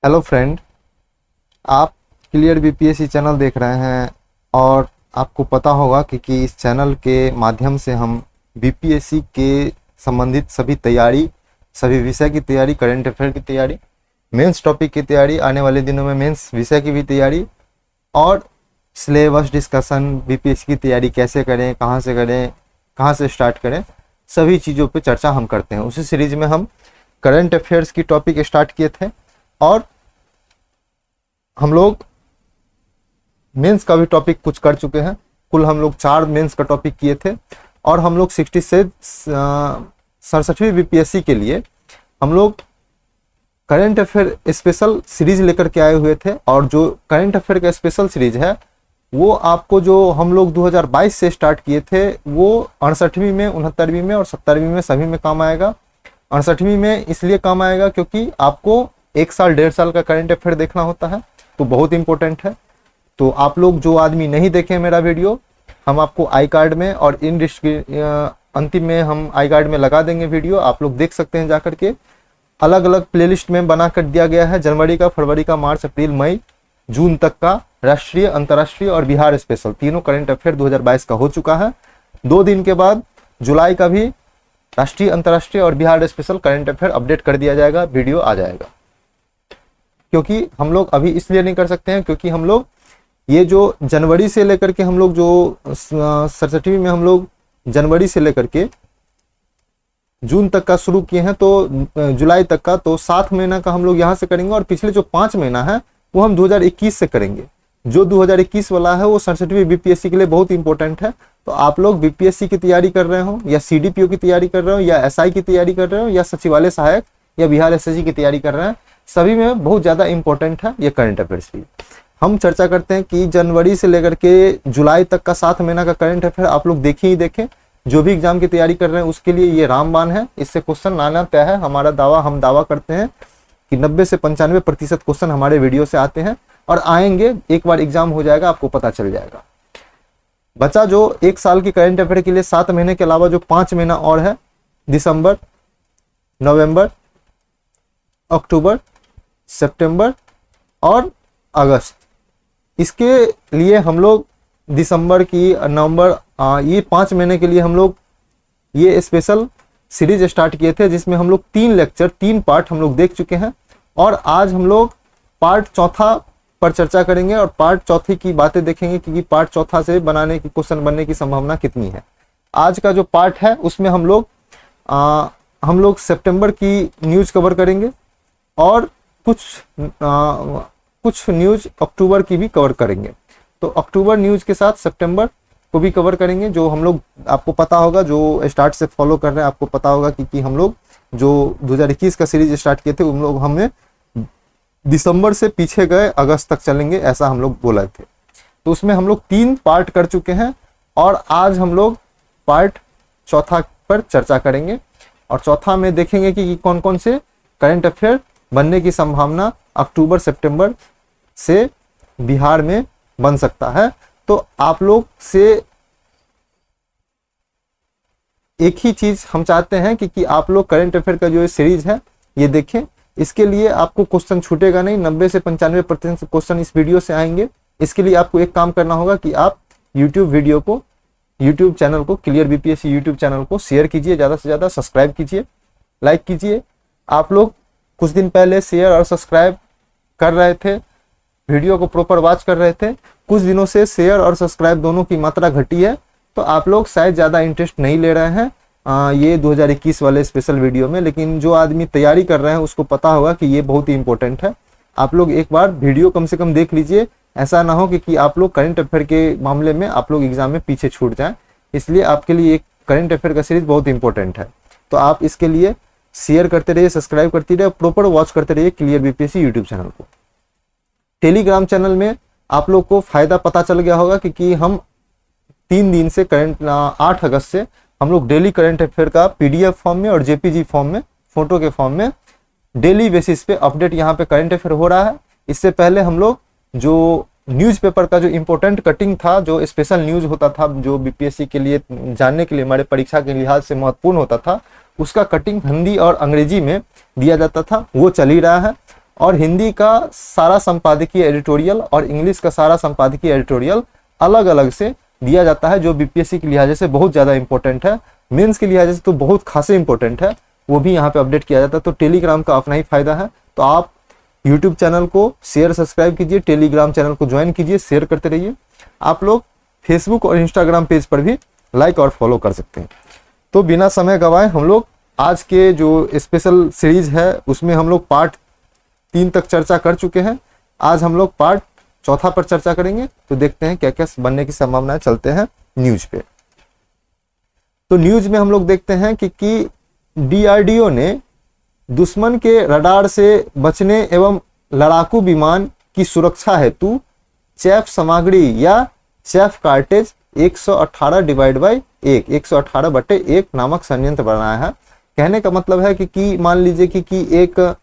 Hello friend, आप clear BPSC channel देख रहे हैं और आपको पता होगा कि इस चैनल के माध्यम से हम बीपीएससी के संबंधित सभी तैयारी, सभी विषय की तैयारी, करंट अफेयर की तैयारी, मेंस टॉपिक की तैयारी, आने वाले दिनों में मेंस विषय की भी तैयारी और सिलेबस डिस्कशन, बीपीएससी की तैयारी कैसे करें, कहाँ से स्टार्ट करें, सभी चीज़ों पे चर्चा हम करते हैं। उसी सीरीज में हम करंट अफेयर्स की टॉपिक स्टार्ट किए थे और हम लोग मेंस का भी टॉपिक कुछ कर चुके हैं। कुल हम लोग 4 मेंस का टॉपिक किए थे और हम लोग 60 से 67वीं बीपीएससी के लिए हम लोग करंट अफेयर स्पेशल सीरीज लेकर के आए हुए थे। और जो करंट अफेयर का स्पेशल सीरीज है वो आपको जो हम लोग 2022 से स्टार्ट किए थे वो 68वीं में, 69वीं में और 70वीं में सभी में काम आएगा। 68वीं में इसलिए काम आएगा क्योंकि आपको 1 साल 1.5 साल का करंट अफेयर देखना होता है, तो बहुत इंपॉर्टेंट है। तो आप लोग जो आदमी नहीं देखें मेरा वीडियो, हम आपको आई कार्ड में और अंतिम में हम आई कार्ड में लगा देंगे वीडियो, आप लोग देख सकते हैं जाकर के। अलग अलग प्लेलिस्ट में बना कर दिया गया है, जनवरी का, फरवरी का, मार्च, अप्रैल, मई, जून तक का राष्ट्रीय, अंतर्राष्ट्रीय और बिहार स्पेशल तीनों करंट अफेयर 2022 का हो चुका है। 2 दिन के बाद जुलाई का भी राष्ट्रीय, अंतर्राष्ट्रीय और Bihar special current affair update कर दिया जाएगा, वीडियो आ जाएगा। क्योंकि हम लोग अभी इसलिए नहीं कर सकते हैं क्योंकि हम लोग ये जो जनवरी से लेकर के हम लोग जो 67वीं में हम लोग जनवरी से लेकर के जून तक का शुरू किए हैं, तो जुलाई तक का, तो 7 महीना का हम लोग यहाँ से करेंगे और पिछले जो 5 महीना है वो हम 2021 से करेंगे। जो 2021 वाला है वो 67वीं बीपीएससी के लिए बहुत इंपॉर्टेंट है। तो आप लोग बीपीएससी की तैयारी कर रहे हो या सीडीपीओ की तैयारी कर रहे हो या एसआई की तैयारी कर रहे हो या सचिवालय सहायक या बिहार एसएससी की तैयारी कर रहे हैं, सभी में बहुत ज़्यादा इंपॉर्टेंट है ये करंट अफेयर्स भी। हम चर्चा करते हैं कि जनवरी से लेकर के जुलाई तक का 7 महीना का करंट अफेयर आप लोग देखें ही देखें। जो भी एग्जाम की तैयारी कर रहे हैं उसके लिए ये रामबाण है, इससे क्वेश्चन आना तय है। हमारा दावा, हम दावा करते हैं कि 90 से 95% क्वेश्चन हमारे वीडियो से आते हैं और आएंगे। एक बार एग्जाम हो जाएगा आपको पता चल जाएगा। बचा जो 1 साल की करंट अफेयर के लिए 7 महीने के अलावा जो 5 महीना और है, दिसंबर, नवंबर, अक्टूबर, सितंबर और अगस्त, इसके लिए हम लोग दिसंबर की, नवंबर, ये 5 महीने के लिए हम लोग ये स्पेशल सीरीज स्टार्ट किए थे जिसमें हम लोग 3 लेक्चर, 3 पार्ट हम लोग देख चुके हैं। और आज हम लोग पार्ट चौथा पर चर्चा करेंगे और पार्ट चौथी की बातें देखेंगे कि पार्ट चौथा से बनाने की, क्वेश्चन बनने की संभावना कितनी है। आज का जो पार्ट है उसमें हम लोग सितंबर की न्यूज कवर करेंगे और कुछ न्यूज अक्टूबर की भी कवर करेंगे। तो अक्टूबर न्यूज के साथ सितंबर को भी कवर करेंगे। जो हम लोग, आपको पता होगा, जो स्टार्ट से फॉलो कर रहे हैं आपको पता होगा कि हम लोग जो 2021 का सीरीज स्टार्ट किए थे उन लोग हमने दिसंबर से पीछे गए, अगस्त तक चलेंगे, ऐसा हम लोग बोला थे। तो उसमें हम लोग 3 पार्ट कर चुके हैं और आज हम लोग पार्ट चौथा पर चर्चा करेंगे और चौथा में देखेंगे कि कौन कौन से करंट अफेयर बनने की संभावना अक्टूबर, सितंबर से बिहार में बन सकता है। तो आप लोग से एक ही चीज हम चाहते हैं कि आप लोग करंट अफेयर का जो ये सीरीज है ये देखें। इसके लिए आपको क्वेश्चन छूटेगा नहीं, 90 से 95% क्वेश्चन इस वीडियो से आएंगे। इसके लिए आपको एक काम करना होगा कि आप यूट्यूब चैनल को, क्लियर बीपीएससी यूट्यूब चैनल को शेयर कीजिए, ज़्यादा से ज़्यादा सब्सक्राइब कीजिए, लाइक कीजिए। आप लोग कुछ दिन पहले शेयर और सब्सक्राइब कर रहे थे, वीडियो को प्रॉपर वॉच कर रहे थे, कुछ दिनों से शेयर और सब्सक्राइब दोनों की मात्रा घटी है, तो आप लोग शायद ज़्यादा इंटरेस्ट नहीं ले रहे हैं ये 2021 वाले स्पेशल वीडियो में। लेकिन जो आदमी तैयारी कर रहे हैं उसको पता होगा कि ये बहुत ही इंपॉर्टेंट है। आप लोग एक बार वीडियो कम से कम देख लीजिए, ऐसा ना हो कि आप लोग करंट अफेयर के मामले में आप लोग एग्जाम में पीछे छूट जाएं। इसलिए आपके लिए एक करंट अफेयर का सीरीज बहुत इंपॉर्टेंट है। तो आप इसके लिए शेयर करते रहिए, सब्सक्राइब करते रहिए, प्रॉपर वॉच करते रहिए क्लियर बीपीएससी यूट्यूब चैनल को। टेलीग्राम चैनल में आप लोग को फायदा पता चल गया होगा कि हम 3 दिन से 8 अगस्त से हम लोग डेली करंट अफेयर का पीडीएफ फॉर्म में और जेपीजी फॉर्म में, फोटो के फॉर्म में डेली बेसिस पे अपडेट यहाँ पे करंट अफेयर हो रहा है। इससे पहले हम लोग जो न्यूज़पेपर का जो इम्पोर्टेंट कटिंग था, जो स्पेशल न्यूज होता था, जो बीपीएससी के लिए जानने के लिए, हमारे परीक्षा के लिहाज से महत्वपूर्ण होता था, उसका कटिंग हिंदी और अंग्रेजी में दिया जाता था, वो चल ही रहा है। और हिंदी का सारा संपादकीय एडिटोरियल और इंग्लिश का सारा संपादकीय एडिटोरियल अलग अलग से दिया जाता है, जो बीपीएससी के लिहाज से बहुत ज़्यादा इंपॉर्टेंट है, मेंस के लिहाज से तो बहुत खासे इंपॉर्टेंट है, वो भी यहाँ पे अपडेट किया जाता है। तो टेलीग्राम का अपना ही फायदा है। तो आप यूट्यूब चैनल को शेयर सब्सक्राइब कीजिए, टेलीग्राम चैनल को ज्वाइन कीजिए, शेयर करते रहिए। आप लोग फेसबुक और इंस्टाग्राम पेज पर भी लाइक और फॉलो कर सकते हैं। तो बिना समय गवाए हम लोग आज के जो स्पेशल सीरीज है उसमें हम लोग पार्ट 3 तक चर्चा कर चुके हैं। आज हम लोग पार्ट 4 पर चर्चा करेंगे। तो देखते हैं क्या क्या बनने की संभावना। चलते हैं न्यूज पे। तो न्यूज में हम लोग देखते हैं कि डीआरडीओ ने दुश्मन के रडार से बचने एवं लड़ाकू विमान की सुरक्षा हेतु चैफ सामग्री या चैफ कार्टेज 118/1 नामक संयंत्र बनाया है। कहने का मतलब है कि मान लीजिए कि एक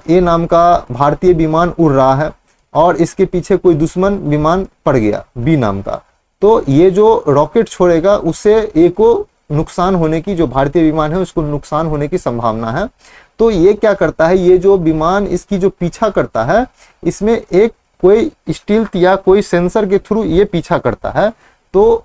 ए नाम का भारतीय विमान उड़ रहा है और इसके पीछे कोई दुश्मन विमान पड़ गया बी नाम का, तो ये जो रॉकेट छोड़ेगा उससे ए को नुकसान होने की, जो भारतीय विमान है उसको नुकसान होने की संभावना है। तो ये क्या करता है, ये जो विमान इसकी जो पीछा करता है इसमें एक कोई स्टील्थ या कोई सेंसर के थ्रू ये पीछा करता है। तो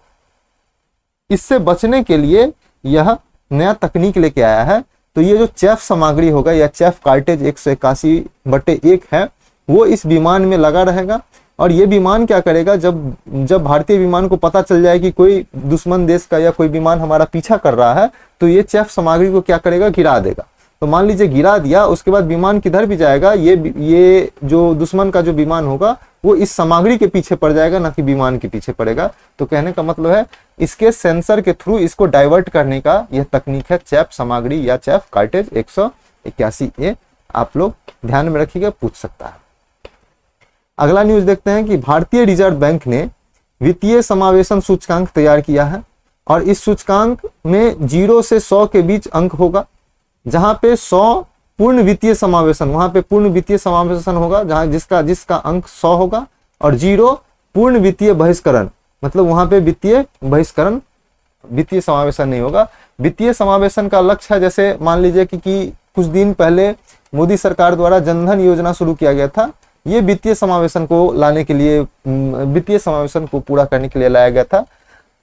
इससे बचने के लिए यह नया तकनीक लेके आया है। तो ये जो चैफ सामग्री होगा या चैफ कार्टेज 181/1 है वो इस विमान में लगा रहेगा। और ये विमान क्या करेगा, जब भारतीय विमान को पता चल जाए कि कोई दुश्मन देश का या कोई विमान हमारा पीछा कर रहा है, तो ये चैफ सामग्री को क्या करेगा, गिरा देगा। तो मान लीजिए गिरा दिया, उसके बाद विमान किधर भी जाएगा, ये जो दुश्मन का जो विमान होगा वो इस सामग्री के पीछे पड़ जाएगा, ना कि विमान के पीछे पड़ेगा। तो कहने का मतलब है इसके सेंसर के थ्रू इसको डाइवर्ट करने का यह तकनीक है, चैफ सामग्री या चैफ कार्टेज 181A। आप लोग ध्यान में रखिएगा, पूछ सकता है। अगला न्यूज देखते हैं कि भारतीय रिजर्व बैंक ने वित्तीय समावेशन सूचकांक तैयार किया है और इस सूचकांक में 0 से 100 के बीच अंक होगा। जहां पे 100 पूर्ण वित्तीय समावेशन, वहां पे पूर्ण वित्तीय समावेशन होगा जहां जिसका अंक 100 होगा, और 0 पूर्ण वित्तीय बहिष्करण, मतलब वहां पे वित्तीय बहिष्करण, वित्तीय समावेशन नहीं होगा। वित्तीय समावेशन का लक्ष्य है, जैसे मान लीजिए कि कुछ दिन पहले मोदी सरकार द्वारा जनधन योजना शुरू किया गया था। ये वित्तीय समावेशन को लाने के लिए, वित्तीय समावेशन को पूरा करने के लिए लाया गया था।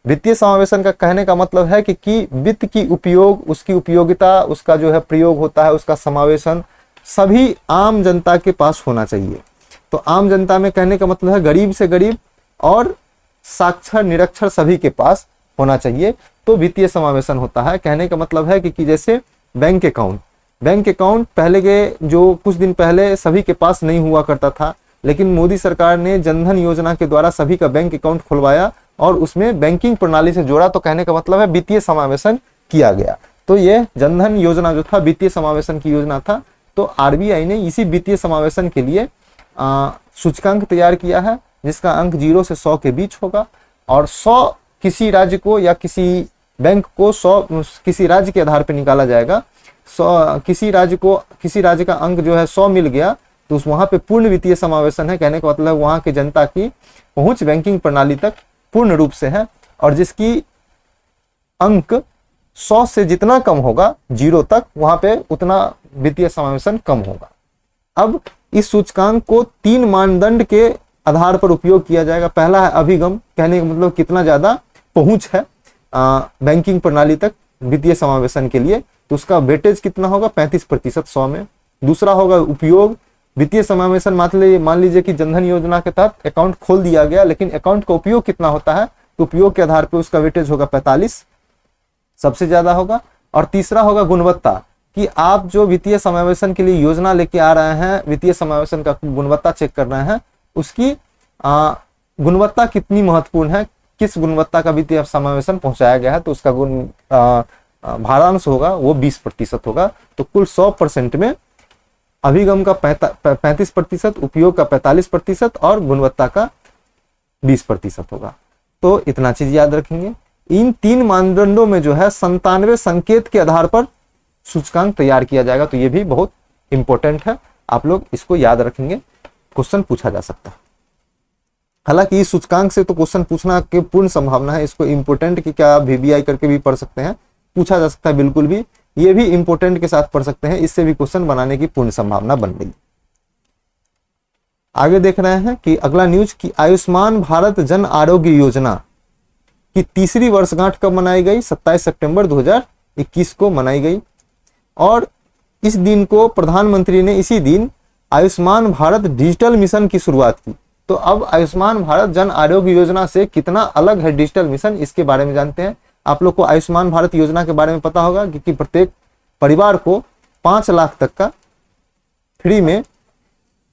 वित्तीय समावेशन का कहने का मतलब है कि वित्त की उपयोग, उसकी उपयोगिता, उसका जो है प्रयोग होता है, उसका समावेशन सभी आम जनता के पास होना चाहिए। तो आम जनता में कहने का मतलब है गरीब से गरीब और साक्षर निरक्षर सभी के पास होना चाहिए। तो वित्तीय समावेशन होता है। कहने का मतलब है कि जैसे बैंक अकाउंट पहले के जो कुछ दिन पहले सभी के पास नहीं हुआ करता था, लेकिन मोदी सरकार ने जनधन योजना के द्वारा सभी का बैंक अकाउंट खुलवाया और उसमें बैंकिंग प्रणाली से जोड़ा। तो कहने का मतलब है वित्तीय समावेशन किया गया। तो ये जनधन योजना जो था वित्तीय समावेशन की योजना था। तो आरबीआई ने इसी वित्तीय समावेशन के लिए सूचकांक तैयार किया है, जिसका अंक 0 से 100 के बीच होगा। और 100 किसी राज्य को या किसी बैंक को 100 किसी राज्य के आधार पर निकाला जाएगा। 100 किसी राज्य का अंक जो है 100 मिल गया तो वहां पे पूर्ण वित्तीय समावेशन है। कहने का मतलब वहां की जनता की पहुंच बैंकिंग प्रणाली तक पूर्ण रूप से है, और जिसकी अंक 100 से जितना कम होगा 0 तक, वहां पे उतना वित्तीय समावेशन कम होगा। अब इस सूचकांक को 3 मानदंड के आधार पर उपयोग किया जाएगा। पहला है अभिगम, कहने का मतलब कितना ज्यादा पहुंच है बैंकिंग प्रणाली तक वित्तीय समावेशन के लिए, तो उसका वेटेज कितना होगा 35% 100 में। दूसरा होगा उपयोग, वित्तीय समावेशन मान लीजिए कि जनधन योजना के तहत अकाउंट खोल दिया गया, लेकिन अकाउंट का उपयोग कितना होता है, तो उपयोग के आधार पर उसका वेटेज होगा 45, सबसे ज्यादा होगा। और तीसरा होगा गुणवत्ता, कि आप जो वित्तीय समावेशन के लिए योजना लेके आ रहे हैं, वित्तीय समावेशन का गुणवत्ता चेक कर रहे हैं, उसकी गुणवत्ता कितनी महत्वपूर्ण है, किस गुणवत्ता का वित्तीय समावेशन पहुंचाया गया है, तो उसका भारांश होगा वो 20% होगा। तो कुल 100% में अभिगम का 35%, उपयोग का 45% और गुणवत्ता का 20% होगा। तो इतना चीज याद रखेंगे। इन 3 मानदंडों में जो है 97 संकेत के आधार पर सूचकांक तैयार किया जाएगा। तो ये भी बहुत इंपॉर्टेंट है, आप लोग इसको याद रखेंगे, क्वेश्चन पूछा जा सकता है। हालांकि इस सूचकांक से तो क्वेश्चन पूछना की पूर्ण संभावना है। इसको इंपोर्टेंट की क्या VBI करके भी पढ़ सकते हैं, पूछा जा सकता है बिल्कुल भी। ये भी इंपोर्टेंट के साथ पढ़ सकते हैं, इससे भी क्वेश्चन बनाने की पूर्ण संभावना बन गई। आगे देख रहे हैं कि अगला न्यूज कि आयुष्मान भारत जन आरोग्य योजना की तीसरी वर्षगांठ कब मनाई गई? 27 सितंबर 2021 को मनाई गई। और इस दिन को प्रधानमंत्री ने इसी दिन आयुष्मान भारत डिजिटल मिशन की शुरुआत की। तो अब आयुष्मान भारत जन आरोग्य योजना से कितना अलग है डिजिटल मिशन, इसके बारे में जानते हैं। आप लोग को आयुष्मान भारत योजना के बारे में पता होगा कि प्रत्येक परिवार को 5 लाख तक का फ्री में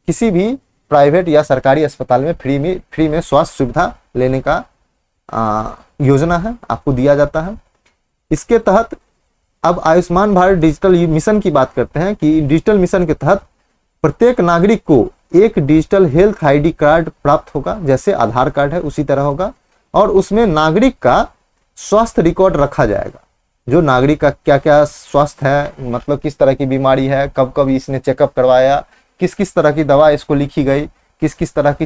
किसी भी प्राइवेट या सरकारी अस्पताल में फ्री में स्वास्थ्य सुविधा लेने का योजना है, आपको दिया जाता है। इसके तहत अब आयुष्मान भारत डिजिटल मिशन की बात करते हैं कि डिजिटल मिशन के तहत प्रत्येक नागरिक को एक डिजिटल हेल्थ आईडी कार्ड प्राप्त होगा, जैसे आधार कार्ड है उसी तरह होगा। और उसमें नागरिक का स्वास्थ्य रिकॉर्ड रखा जाएगा, जो नागरिक का क्या क्या स्वास्थ्य है, मतलब किस तरह की बीमारी है, कब कब इसने चेकअप करवाया, किस किस तरह की दवा इसको लिखी गई, किस किस तरह की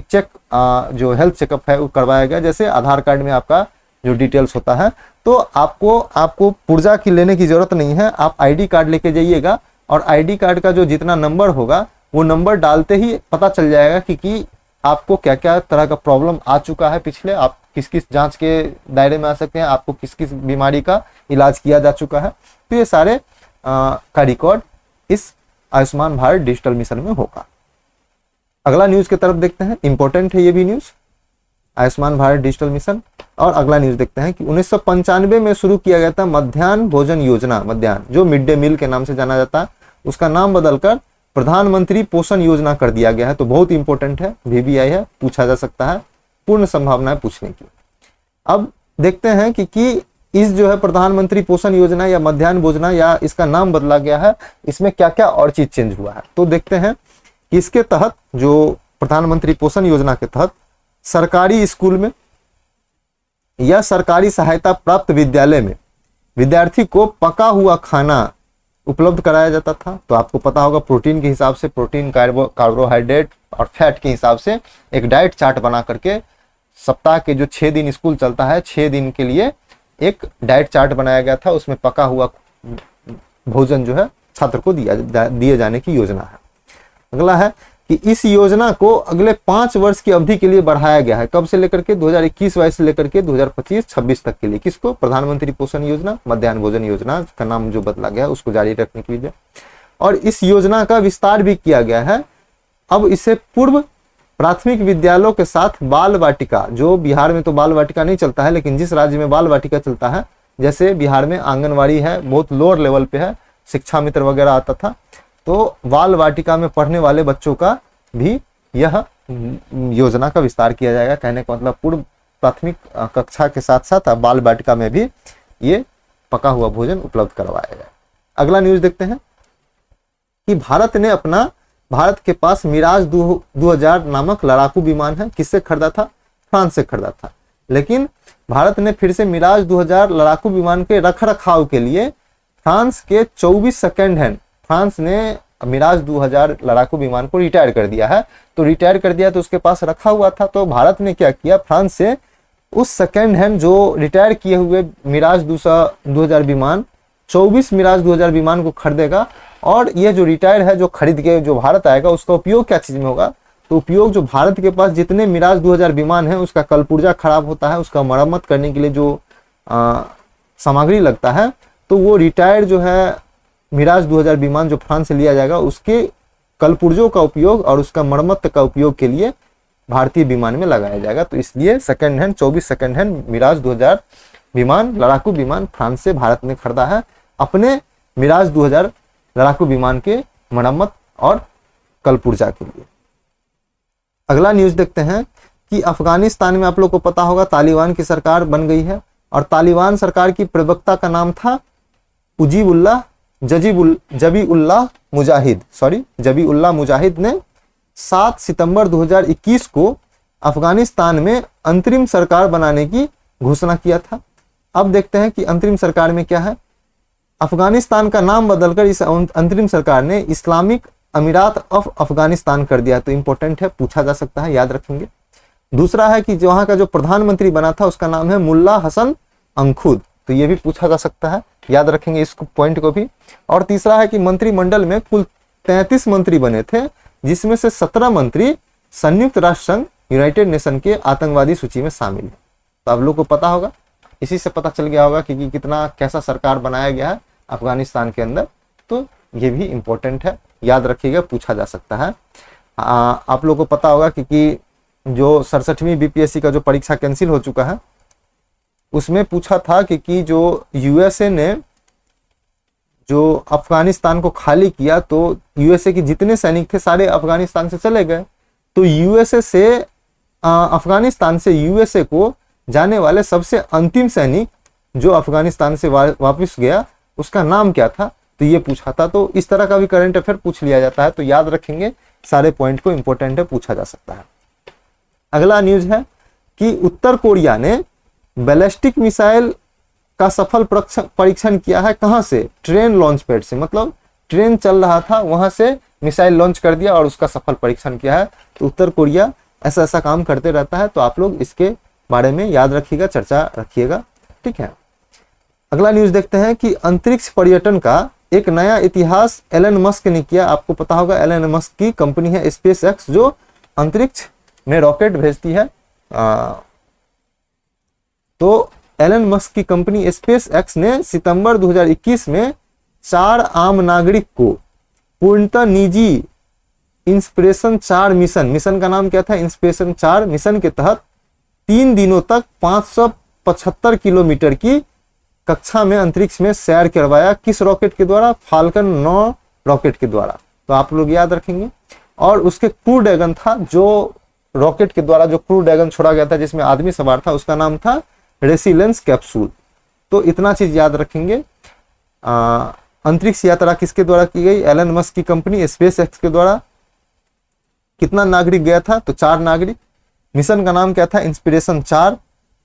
जो हेल्थ चेकअप है वो करवाया गया, जैसे आधार कार्ड में आपका जो डिटेल्स होता है। तो आपको पुर्जा की लेने की जरूरत नहीं है, आप आईडी कार्ड लेके जाइएगा और आईडी कार्ड का जो जितना नंबर होगा वो नंबर डालते ही पता चल जाएगा कि आपको क्या क्या तरह का प्रॉब्लम आ चुका है पिछले, आप किस किस जांच के दायरे में आ सकते हैं, आपको किस किस बीमारी का इलाज किया जा चुका है। तो ये सारे का रिकॉर्ड इस आयुष्मान भारत डिजिटल मिशन में होगा। अगला न्यूज की तरफ देखते हैं, इंपॉर्टेंट है ये भी news, Ayushman Bharat digital mission. और अगला न्यूज देखते हैं कि 1995 में शुरू किया गया था मध्याह्न भोजन योजना, मध्याह्न जो मिड डे मील के नाम से जाना जाता है, उसका नाम बदलकर प्रधानमंत्री पोषण योजना कर दिया गया है। तो बहुत इंपॉर्टेंट है, VBI है, पूछा जा सकता है, पूर्ण संभावना है पूछने की। अब देखते हैं कि इस जो है प्रधानमंत्री पोषण योजना या मध्याह्न भोजना या इसका नाम बदला गया है, इसमें क्या क्या और चीज चेंज हुआ है। तो देखते हैं कि इसके तहत जो प्रधानमंत्री पोषण योजना के तहत सरकारी स्कूल में या सरकारी सहायता प्राप्त विद्यालय में विद्यार्थी को पका हुआ खाना उपलब्ध कराया जाता था। तो आपको पता होगा प्रोटीन के हिसाब से, प्रोटीन, कार्बोहाइड्रेट और फैट के हिसाब से एक डाइट चार्ट बना करके सप्ताह के जो 6 दिन स्कूल चलता है, 6 दिन के लिए एक डाइट चार्ट बनाया गया था, उसमें पका हुआ भोजन जो है छात्र को दिए जाने की योजना है। अगला है कि इस योजना को अगले 5 वर्ष की अवधि के लिए बढ़ाया गया है, कब से लेकर के 2021-22 से लेकर के 2025-26 तक के लिए। किसको? प्रधानमंत्री पोषण योजना, मध्याह्न भोजन योजना का नाम जो बदला गया उसको जारी रखने के लिए। और इस योजना का विस्तार भी किया गया है। अब इसे पूर्व प्राथमिक विद्यालयों के साथ बाल वाटिका, जो बिहार में तो बाल वाटिका नहीं चलता है, लेकिन जिस राज्य में बाल वाटिका चलता है, जैसे बिहार में आंगनवाड़ी है, बहुत लोअर लेवल पे है, शिक्षा मित्र वगैरह आता था, तो बाल वाटिका में पढ़ने वाले बच्चों का भी यह योजना का विस्तार किया जाएगा। कहने का मतलब पूर्व प्राथमिक कक्षा के साथ साथ बाल वाटिका में भी ये पका हुआ भोजन उपलब्ध करवाया जाए। अगला न्यूज देखते हैं कि भारत के पास मिराज 2000 नामक लड़ाकू विमान है। किससे खरीदा था? फ्रांस से खरीदा था। लेकिन भारत ने फिर से मिराज 2000 लड़ाकू विमान के रख रखाव के लिए फ्रांस के 24 सेकेंड हैंड, फ्रांस ने मिराज 2000 लड़ाकू विमान को रिटायर कर दिया है। तो रिटायर कर दिया तो उसके पास रखा हुआ था, तो भारत ने क्या किया, फ्रांस से उस सेकेंड हैंड जो रिटायर किए हुए मिराज 2000 विमान, 24 मिराज 2000 विमान को खरीदेगा। और ये जो रिटायर है, जो खरीद के जो भारत आएगा, उसका उपयोग क्या चीज में होगा? तो उपयोग जो भारत के पास जितने मिराज 2000 विमान है, उसका कलपुर्जा खराब होता है, उसका मरम्मत करने के लिए जो सामग्री लगता है, तो वो रिटायर जो है मिराज 2000 विमान जो फ्रांस से लिया जाएगा, उसके कलपुर्जों का उपयोग और उसका मरम्मत का उपयोग के लिए भारतीय विमान में लगाया जाएगा। तो इसलिए second hand 24 second hand Mirage 2000 विमान, लड़ाकू विमान फ्रांस से भारत ने खरीदा है अपने मिराज 2000 लड़ाकू विमान के मरम्मत और कलपुर्जा के लिए। अगला न्यूज देखते हैं कि अफगानिस्तान में आप लोग को पता होगा तालिबान की सरकार बन गई है, और तालिबान सरकार की प्रवक्ता का नाम था जबीउल्लाह मुजाहिद ने 7 सितंबर 2021 को अफगानिस्तान में अंतरिम सरकार बनाने की घोषणा किया था। अब देखते हैं कि अंतरिम सरकार में क्या है। अफगानिस्तान का नाम बदलकर इस अंतरिम सरकार ने इस्लामिक अमीरात ऑफ अफगानिस्तान कर दिया। तो इंपॉर्टेंट है, पूछा जा सकता है, याद रखेंगे। दूसरा है कि वहां का जो प्रधानमंत्री बना था उसका नाम है मुल्ला हसन अंखुद। तो ये भी पूछा जा सकता है, याद रखेंगे इस पॉइंट को भी। और तीसरा है कि मंत्रिमंडल में कुल 33 मंत्री बने थे, जिसमें से 17 मंत्री संयुक्त राष्ट्र संघ यूनाइटेड नेशन के आतंकवादी सूची में शामिल है। तो आप लोग को पता होगा, इसी से पता चल गया होगा कि कितना कैसा सरकार बनाया गया है अफगानिस्तान के अंदर। तो ये भी इम्पोर्टेंट है, याद रखिएगा, पूछा जा सकता है। आप लोग को पता होगा कि जो 67वीं बीपीएससी का जो परीक्षा कैंसिल हो चुका है, उसमें पूछा था कि जो यूएसए ने जो अफगानिस्तान को खाली किया, तो यूएसए के जितने सैनिक थे सारे अफगानिस्तान से चले गए। तो यूएसए से अफगानिस्तान से यूएसए को जाने वाले सबसे अंतिम सैनिक जो अफगानिस्तान से वापस गया, उसका नाम क्या था? तो ये पूछा था। तो इस तरह का भी करंट अफेयर पूछ लिया जाता है, तो याद रखेंगे सारे पॉइंट को, इंपॉर्टेंट है, पूछा जा सकता है। अगला न्यूज है कि उत्तर कोरिया ने बैलिस्टिक मिसाइल का सफल परीक्षण किया है। कहां से? ट्रेन लॉन्च पैड से, मतलब ट्रेन चल रहा था वहां से मिसाइल लॉन्च कर दिया और उसका सफल परीक्षण किया है। तो उत्तर कोरिया ऐसा ऐसा काम करते रहता है, तो आप लोग इसके बारे में याद रखिएगा, चर्चा रखिएगा, ठीक है। अगला न्यूज देखते हैं कि अंतरिक्ष पर्यटन का एक नया इतिहास एलन मस्क ने किया। आपको पता होगा एलन मस्क की कंपनी है स्पेस एक्स, जो अंतरिक्ष में रॉकेट भेजती है। तो एलन मस्क की कंपनी स्पेस एक्स ने सितंबर 2021 में 4 आम नागरिक को पूर्णतः निजी इंस्पिरेशन 4 मिशन का नाम क्या था? इंस्पिरेशन 4 मिशन के तहत 3 दिनों तक 575 किलोमीटर की कक्षा में अंतरिक्ष में सैर करवाया। किस रॉकेट के द्वारा? फाल्कन 9 रॉकेट के द्वारा। तो आप लोग याद रखेंगे। और उसके क्रू ड्रैगन था, जो रॉकेट के द्वारा जो क्रू ड्रैगन छोड़ा गया था जिसमें आदमी सवार था, उसका नाम था रेसिलेंस कैप्सूल। तो इतना चीज याद रखेंगे। अंतरिक्ष यात्रा किसके द्वारा की गई? एलन मस्क की कंपनी स्पेस एक्स के द्वारा। कितना नागरिक गया था? तो 4 नागरिक। मिशन का नाम क्या था? इंस्पिरेशन 4।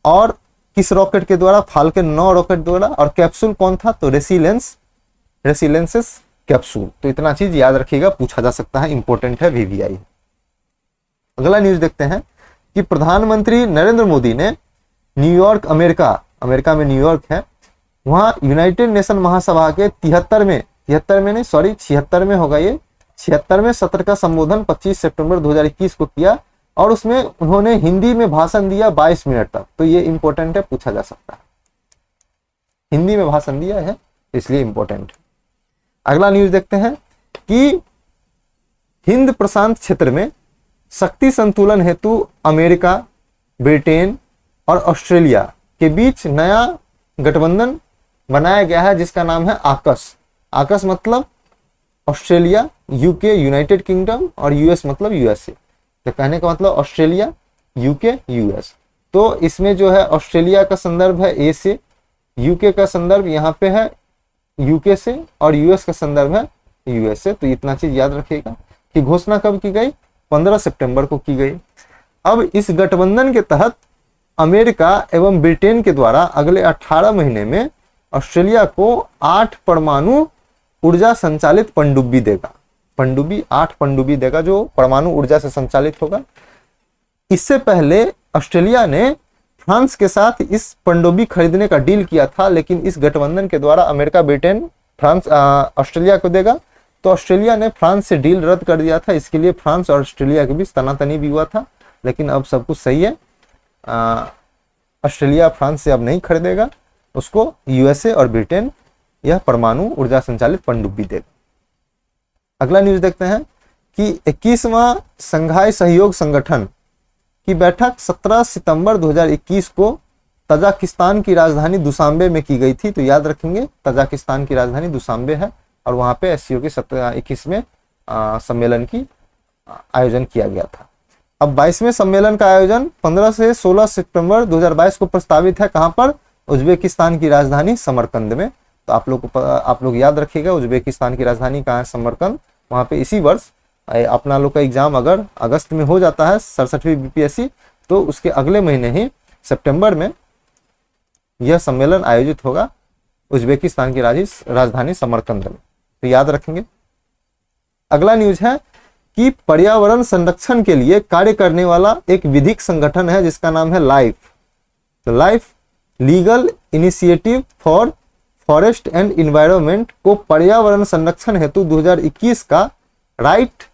और किस रॉकेट के द्वारा? फाल्कन 9 रॉकेट द्वारा। और कैप्सूल कौन था? तो रेसिलेंसेस कैप्सूल। तो इतना चीज याद रखिएगा, पूछा जा सकता है, इंपॉर्टेंट है, वीवीआई। अगला न्यूज देखते हैं कि प्रधानमंत्री नरेंद्र मोदी ने न्यूयॉर्क, अमेरिका में न्यूयॉर्क है, वहां यूनाइटेड नेशन महासभा के 76वें होगा ये, 76वें सत्र का संबोधन 25 सितंबर 2021 को किया। और उसमें उन्होंने हिंदी में भाषण दिया 22 मिनट तक। तो ये इंपॉर्टेंट है, पूछा जा सकता है। हिंदी में भाषण दिया है, इसलिए इंपॉर्टेंट है। अगला न्यूज देखते हैं कि हिंद प्रशांत क्षेत्र में शक्ति संतुलन हेतु अमेरिका, ब्रिटेन और ऑस्ट्रेलिया के बीच नया गठबंधन बनाया गया है, जिसका नाम है आकस। आकस मतलब ऑस्ट्रेलिया, यूके, यूनाइटेड किंगडम, और यूएस मतलब यूएसए। तो कहने का मतलब ऑस्ट्रेलिया, यूके, यूएस। तो इसमें जो है ऑस्ट्रेलिया का संदर्भ है ए से, यूके का संदर्भ यहाँ पे है यूके से, और यूएस का संदर्भ है यूएस से। तो इतना चीज याद रखिएगा कि घोषणा कब की गई? 15 सितंबर को की गई। अब इस गठबंधन के तहत अमेरिका एवं ब्रिटेन के द्वारा अगले 18 महीने में ऑस्ट्रेलिया को 8 परमाणु ऊर्जा संचालित पनडुब्बी देगा। 8 पनडुब्बी देगा जो परमाणु ऊर्जा से संचालित होगा। इससे पहले ऑस्ट्रेलिया ने फ्रांस के साथ इस पनडुब्बी खरीदने का डील किया था, लेकिन इस गठबंधन के द्वारा अमेरिका, ब्रिटेन, फ्रांस ऑस्ट्रेलिया को देगा। तो ऑस्ट्रेलिया ने फ्रांस से डील रद्द कर दिया था। इसके लिए फ्रांस और ऑस्ट्रेलिया के बीच तनातनी भी हुआ था, लेकिन अब सब कुछ सही है। ऑस्ट्रेलिया फ्रांस से अब नहीं खरीदेगा, उसको यूएसए और ब्रिटेन यह परमाणु ऊर्जा संचालित पनडुब्बी देगा। अगला न्यूज देखते हैं कि 21वां संघाई सहयोग संगठन की बैठक 17 सितंबर 2021 को तजाकिस्तान की राजधानी दुशांबे में की गई थी। तो याद रखेंगे तजाकिस्तान की राजधानी दुशांबे है, और वहां पे एससीओ के 21वें सम्मेलन की आयोजन किया गया था। अब 22वें सम्मेलन का आयोजन 15 से 16 सितंबर 2022 को प्रस्तावित है। कहां पर? उज्बेकिस्तान की राजधानी समरकंद में। तो आप लोग याद रखिएगा उज्बेकिस्तान की राजधानी कहाँ है? समरकंद। वहां पे इसी वर्ष अपना लोग का एग्जाम अगर अगस्त में हो जाता है 67वीं बीपीएससी, तो उसके अगले महीने ही सितंबर में यह सम्मेलन आयोजित होगा उज्बेकिस्तान की राजधानी समरकंद में। तो याद रखेंगे। अगला न्यूज है कि पर्यावरण संरक्षण के लिए कार्य करने वाला एक विधिक संगठन है जिसका नाम है लाइफ। तो life legal initiative for forest and environment को पर्यावरण संरक्षण हेतु 2021 का राइट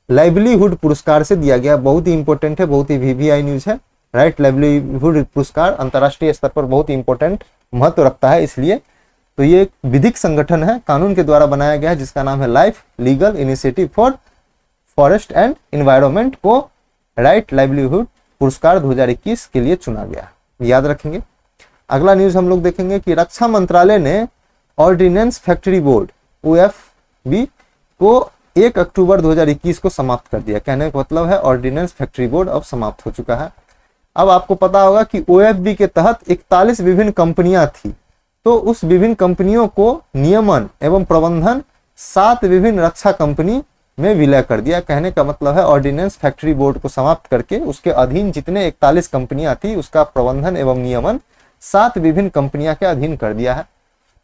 लाइवलीहुड पुरस्कार से दिया गया। बहुत ही इंपॉर्टेंट है, बहुत ही वीवीआई न्यूज है। राइट लाइवलीहुड पुरस्कार अंतर्राष्ट्रीय स्तर पर बहुत ही इंपॉर्टेंट महत्व रखता है, इसलिए तो ये एक विधिक संगठन है, कानून के द्वारा बनाया गया है, जिसका नाम है life legal initiative for forest and environment को राइट लाइवलीहुड पुरस्कार 2021 के लिए चुना गया, याद रखेंगे। अगला न्यूज हम लोग देखेंगे कि रक्षा मंत्रालय ने ऑर्डिनेंस फैक्ट्री बोर्ड OFB को 1 अक्टूबर 2021 को समाप्त कर दिया। कहने का मतलब है ऑर्डिनेंस फैक्ट्री बोर्ड अब समाप्त हो चुका है। अब आपको पता होगा कि OFB के तहत 41 विभिन्न कंपनियां थी, तो उस विभिन्न कंपनियों को नियमन एवं प्रबंधन 7 विभिन्न रक्षा कंपनी में विलय कर दिया। कहने का मतलब है ऑर्डिनेंस फैक्ट्री बोर्ड को समाप्त करके उसके अधीन जितने 41 कंपनियां थी उसका प्रबंधन एवं नियमन 7 विभिन्न कंपनियां के अधीन कर दिया है।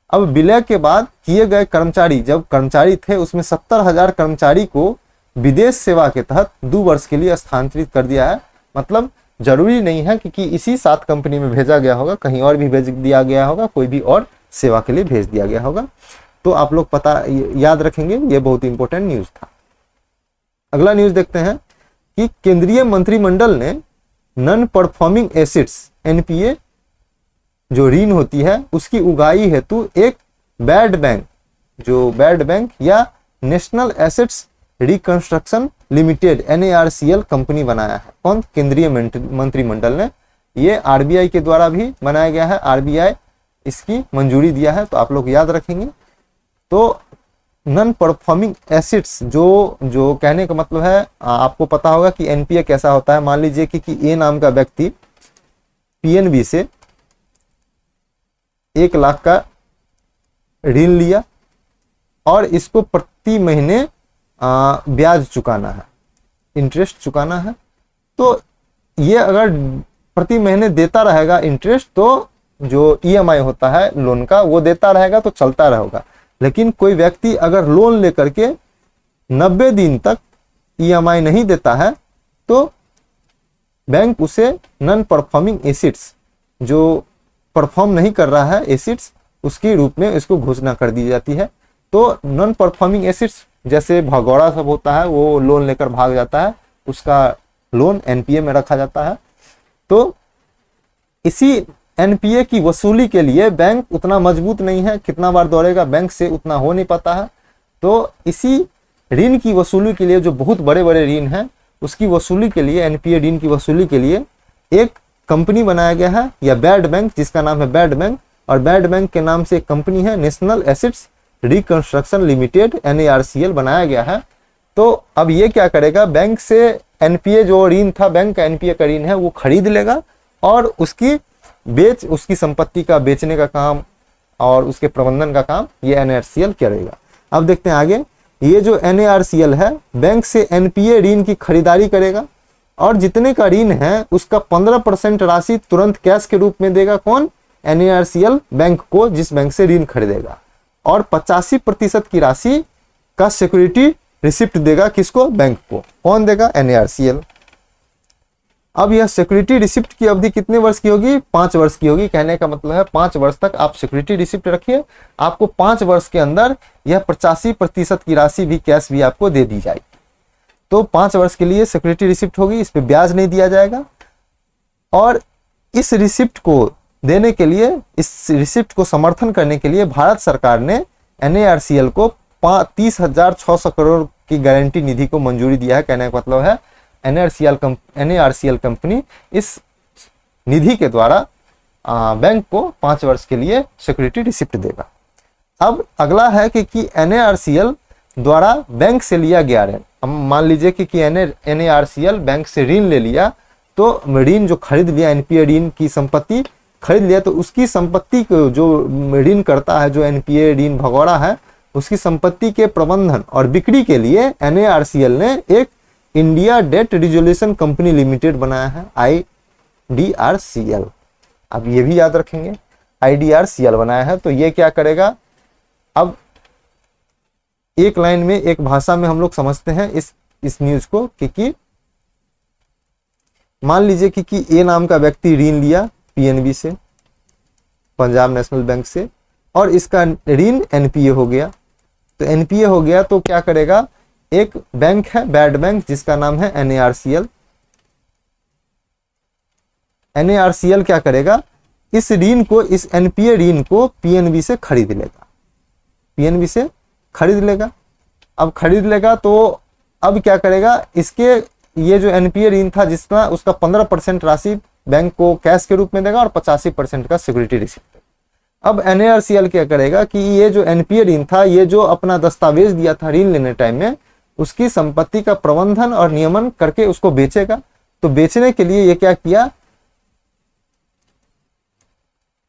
अब विलय के बाद किए गए कर्मचारी, जब कर्मचारी थे उसमें 70,000 कर्मचारी को विदेश सेवा के तहत 2 वर्ष के लिए स्थानांतरित कर दिया है। मतलब जरूरी नहीं है कि इसी 7 कंपनी में भेजा गया होगा, कहीं और भी भेज दिया गया होगा, कोई भी और सेवा के लिए भेज दिया गया होगा। तो आप लोग पता याद रखेंगे, ये बहुत इंपॉर्टेंट न्यूज था। अगला न्यूज देखते हैं कि केंद्रीय मंत्रिमंडल ने नॉन परफॉर्मिंग एसेट्स NPA जो ऋण होती है उसकी उगाही हेतु एक बैड बैंक या national assets reconstruction limited NARCL company बनाया है। कौन? केंद्रीय मंत्रिमंडल ने। ये RBI के द्वारा भी बनाया गया है, RBI इसकी मंजूरी दिया है, तो आप लोग याद रखेंगे। तो नॉन परफॉर्मिंग एसेट्स जो कहने का मतलब है, आपको पता होगा कि NPA कैसा होता है। मान लीजिए कि A नाम का व्यक्ति PNB से 1 लाख का ऋण लिया और इसको प्रति महीने ब्याज चुकाना है, इंटरेस्ट चुकाना है। तो ये अगर प्रति महीने देता रहेगा इंटरेस्ट, तो जो EMI होता है लोन का वो देता रहेगा तो चलता रहेगा। लेकिन कोई व्यक्ति अगर लोन लेकर के 90 दिन तक EMI नहीं देता है तो बैंक उसे नॉन परफॉर्मिंग एसेट्स, जो परफॉर्म नहीं कर रहा है एसेट्स, उसके रूप में इसको घोषणा कर दी जाती है। तो नॉन परफॉर्मिंग एसेट्स जैसे भगौड़ा सब होता है, वो लोन लेकर भाग जाता है, उसका लोन NPA में रखा जाता है। तो इसी NPA की वसूली के लिए बैंक उतना मजबूत नहीं है, कितना बार दौड़ेगा बैंक से उतना हो नहीं पाता है। तो इसी ऋण की वसूली के लिए, जो बहुत बड़े बड़े ऋण हैं उसकी वसूली के लिए, NPA ऋण की वसूली के लिए एक कंपनी बनाया गया है या बैड बैंक, जिसका नाम है बैड बैंक। और बैड बैंक के नाम से एक कंपनी है national assets reconstruction limited NARCL बनाया गया है। तो अब ये क्या करेगा, बैंक से NPA जो ऋण था, बैंक का NPA का ऋण है वो खरीद लेगा और उसकी संपत्ति का बेचने का काम और उसके प्रबंधन का काम ये NARCL करेगा। अब देखते हैं आगे। ये जो NARCL है बैंक से NPA ऋण की खरीदारी करेगा और जितने का ऋण है उसका 15% राशि तुरंत कैश के रूप में देगा। कौन? NARCL बैंक को, जिस बैंक से ऋण खरीदेगा। और 85% की राशि का सिक्योरिटी रिसिप्ट देगा। किसको? बैंक को। कौन देगा? NARCL। अब यह सिक्योरिटी रिसिप्ट की अवधि कितने वर्ष की होगी? 5 वर्ष की होगी। कहने का मतलब है 5 वर्ष तक आप सिक्योरिटी रिसिप्ट रखिए, आपको 5 वर्ष के अंदर यह 85% की राशि भी कैश भी आपको दे दी जाएगी। तो 5 वर्ष के लिए सिक्योरिटी रिसिप्ट होगी, इस पे ब्याज नहीं दिया जाएगा। और इस रिसिप्ट को देने के लिए, इस रिसिप्ट को समर्थन करने के लिए भारत सरकार ने NARCL को 30,600 करोड़ की गारंटी निधि को मंजूरी दिया है। कहने का मतलब है NARCL कंपनी इस निधि के द्वारा बैंक को 5 वर्ष के लिए सिक्योरिटी रिसिप्ट देगा। अब अगला है कि NARCL द्वारा बैंक से लिया गया ऋण, हम मान लीजिए कि NARCL बैंक से ऋण ले लिया, तो ऋण जो खरीद लिया, NPA ऋण की संपत्ति खरीद लिया, तो उसकी संपत्ति को जो ऋण करता है, जो NPA ऋण भगौड़ा है, उसकी संपत्ति के प्रबंधन और बिक्री के लिए NARCL ने एक India debt resolution company limited बनाया है, IDRCL। अब ये भी याद रखेंगे, IDRCL बनाया है। तो ये क्या करेगा, अब एक लाइन में, एक भाषा में हम लोग समझते हैं इस न्यूज को कि मान लीजिए कि A नाम का व्यक्ति ऋण लिया PNB से, पंजाब नेशनल बैंक से, और इसका ऋण NPA हो गया। तो NPA हो गया तो क्या करेगा, एक बैंक है बैड बैंक जिसका नाम है NARCL। NARCL क्या करेगा, इस ऋण को, इस NPA ऋण को PNB से खरीद लेगा, PNB से खरीद लेगा। अब खरीद लेगा तो अब क्या करेगा, इसके ये जो NPA ऋण था जिसका, उसका 15% राशि बैंक को कैश के रूप में देगा और 85% का सिक्योरिटी रिसीप्ट देगा। अब NARCL क्या करेगा कि ये जो NPA ऋण था, ये जो अपना दस्तावेज दिया था ऋण लेने टाइम में, उसकी संपत्ति का प्रबंधन और नियमन करके उसको बेचेगा। तो बेचने के लिए ये क्या किया,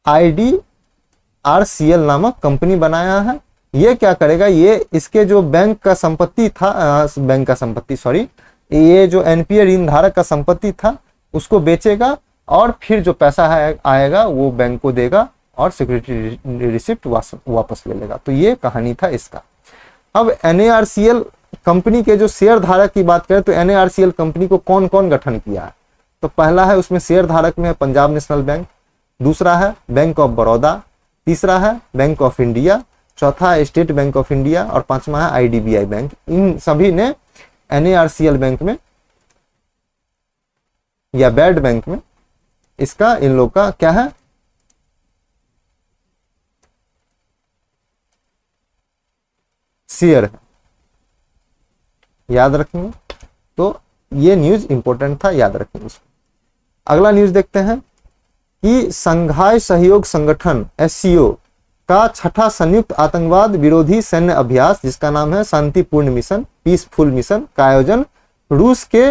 IDRCL नामक कंपनी बनाया है। ये क्या करेगा, ये इसके जो बैंक का संपत्ति था, बैंक का संपत्ति सॉरी, ये जो NPA ऋण धारक का संपत्ति था उसको बेचेगा और फिर जो पैसा आएगा वो बैंक को देगा और सिक्योरिटी रिसिप्ट वापस ले लेगा। तो ये कहानी था इसका। अब NARCL कंपनी के जो शेयर धारक की बात करें तो NARCL कंपनी को कौन कौन गठन किया है, तो पहला है उसमें शेयर धारक में है पंजाब नेशनल बैंक, दूसरा है बैंक ऑफ बड़ौदा, तीसरा है बैंक ऑफ इंडिया, चौथा है स्टेट बैंक ऑफ इंडिया और पांचवा है IDBI बैंक। इन सभी ने NARCL बैंक में या बैड बैंक में इसका, इन लोग का क्या है, शेयर है, याद रखेंगे। तो ये न्यूज इंपॉर्टेंट था, याद रखेंगे इसको। अगला न्यूज देखते हैं कि संघाई सहयोग संगठन SCO का छठा संयुक्त आतंकवाद विरोधी सैन्य अभ्यास जिसका नाम है शांतिपूर्ण मिशन, पीसफुल मिशन, का आयोजन रूस के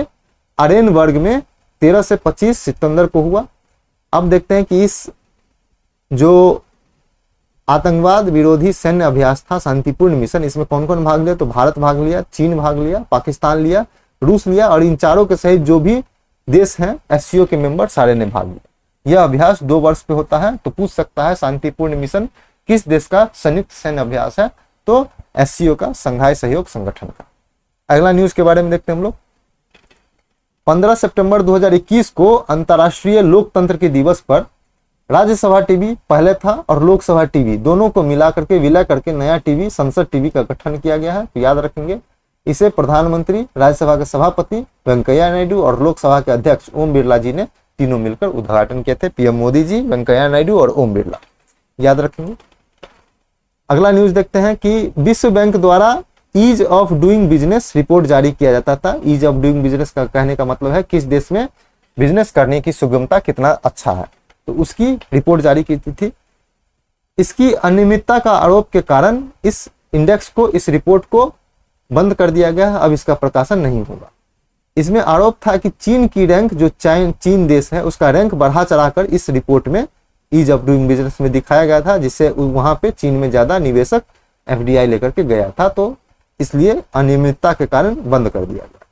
आरेनबर्ग में 13 से 25 सितंबर को हुआ। अब देखते हैं कि इस जो आतंकवाद विरोधी सैन्य अभ्यास था शांतिपूर्ण मिशन, इसमें कौन कौन भाग लिया, तो भारत भाग लिया, चीन भाग लिया, पाकिस्तान लिया, रूस लिया और इन चारों के सहित जो भी देश हैं SCO के मेंबर सारे ने भाग लिया। यह अभ्यास 2 वर्ष पे होता है। तो पूछ सकता है शांतिपूर्ण मिशन किस देश का संयुक्त सैन्य अभ्यास है, तो SCO का, संघाई सहयोग संगठन का। अगला न्यूज के बारे में देखते हैं हम लोग। 15 सितंबर 2021 को अंतर्राष्ट्रीय लोकतंत्र के दिवस पर राज्यसभा टीवी पहले था और लोकसभा टीवी दोनों को मिला करके, विलय करके नया टीवी संसद टीवी का गठन किया गया है। तो याद रखेंगे, इसे प्रधानमंत्री, राज्यसभा के सभापति वेंकैया नायडू और लोकसभा के अध्यक्ष ओम बिरला जी ने तीनों मिलकर उद्घाटन किए थे। PM मोदी जी, वेंकैया नायडू और ओम बिरला, याद रखेंगे। अगला न्यूज देखते हैं कि विश्व बैंक द्वारा ease of doing business report जारी किया जाता था। ईज ऑफ डूइंग बिजनेस का कहने का मतलब है किस देश में बिजनेस करने की सुगमता कितना अच्छा है, तो उसकी रिपोर्ट जारी की थी। इसकी अनियमितता का आरोप के कारण इस इंडेक्स को, इस रिपोर्ट को बंद कर दिया गया है। अब इसका प्रकाशन नहीं होगा। इसमें आरोप था कि चीन की रैंक, जो चीन देश है उसका रैंक बढ़ा चढ़ाकर इस रिपोर्ट में ईज ऑफ डूइंग बिजनेस में दिखाया गया था, जिससे वहां पे चीन में ज्यादा निवेशक FDI लेकर के गया था, तो इसलिए अनियमितता के कारण बंद कर दिया गया।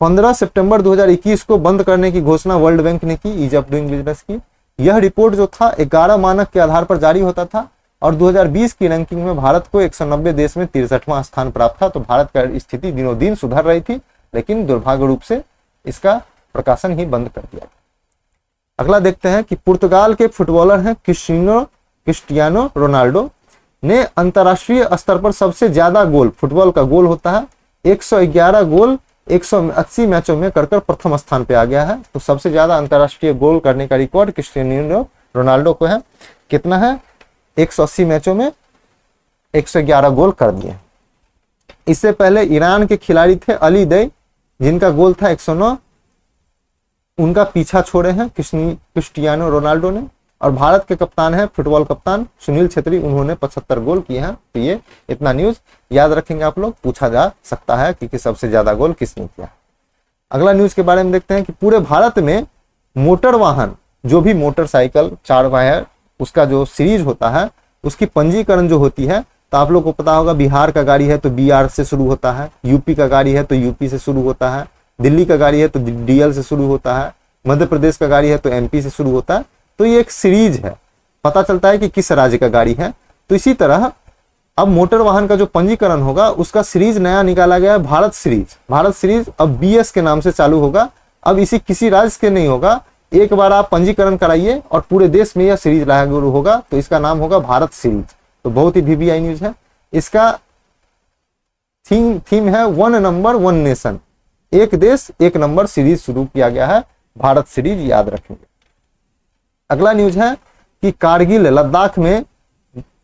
15 सितंबर 2021 को बंद करने की घोषणा वर्ल्ड बैंक ने की ईज ऑफ डूइंग बिजनेस की। यह रिपोर्ट जो था 11 मानक के आधार पर जारी होता था और 2020 की रैंकिंग में भारत को 190 देश में 63वां स्थान प्राप्त था। तो भारत का स्थिति दिनों दिन सुधर रही थी, लेकिन दुर्भाग्य रूप से इसका प्रकाशन ही बंद कर दिया। अगला देखते हैं कि पुर्तगाल के फुटबॉलर हैं क्रिस्टियानो रोनाल्डो ने अंतरराष्ट्रीय स्तर पर सबसे ज्यादा गोल, फुटबॉल का गोल होता है, 111 गोल 180 मैचों में कर प्रथम स्थान पे आ गया है। तो सबसे ज्यादा अंतरराष्ट्रीय गोल करने का रिकॉर्ड क्रिस्टियानो रोनाल्डो को है। कितना है, 180 मैचों में 111 गोल कर दिए। इससे पहले ईरान के खिलाड़ी थे अली दई, जिनका गोल था 109, उनका पीछा छोड़े हैं क्रिस्टियानो रोनाल्डो ने। और भारत के कप्तान है, फुटबॉल कप्तान सुनील छेत्री, उन्होंने 75 गोल किए हैं। तो ये इतना न्यूज याद रखेंगे आप लोग, पूछा जा सकता है कि सबसे ज्यादा गोल किसने किया। अगला न्यूज के बारे में देखते हैं कि पूरे भारत में मोटर वाहन, जो भी मोटरसाइकिल 4 वायर उसका जो सीरीज होता है, उसकी पंजीकरण जो होती है, तो आप लोग को पता होगा बिहार का गाड़ी है तो BR से शुरू होता है, यूपी का गाड़ी है तो UP से शुरू होता है, दिल्ली का गाड़ी है तो DL से शुरू होता है, मध्य प्रदेश का गाड़ी है तो MP से शुरू होता है। तो ये एक सीरीज है, पता चलता है कि किस राज्य का गाड़ी है। तो इसी तरह अब मोटर वाहन का जो पंजीकरण होगा उसका सीरीज नया निकाला गया है, भारत सीरीज। भारत सीरीज अब BS के नाम से चालू होगा। अब इसी किसी राज्य के नहीं होगा, एक बार आप पंजीकरण कराइए और पूरे देश में यह सीरीज लागू होगा, तो इसका नाम होगा भारत सीरीज। तो बहुत ही VVI न्यूज है। इसका थीम है वन नंबर वन नेशन, एक देश एक नंबर सीरीज शुरू किया गया है, भारत सीरीज, याद रखेंगे। अगला न्यूज है कि कारगिल लद्दाख में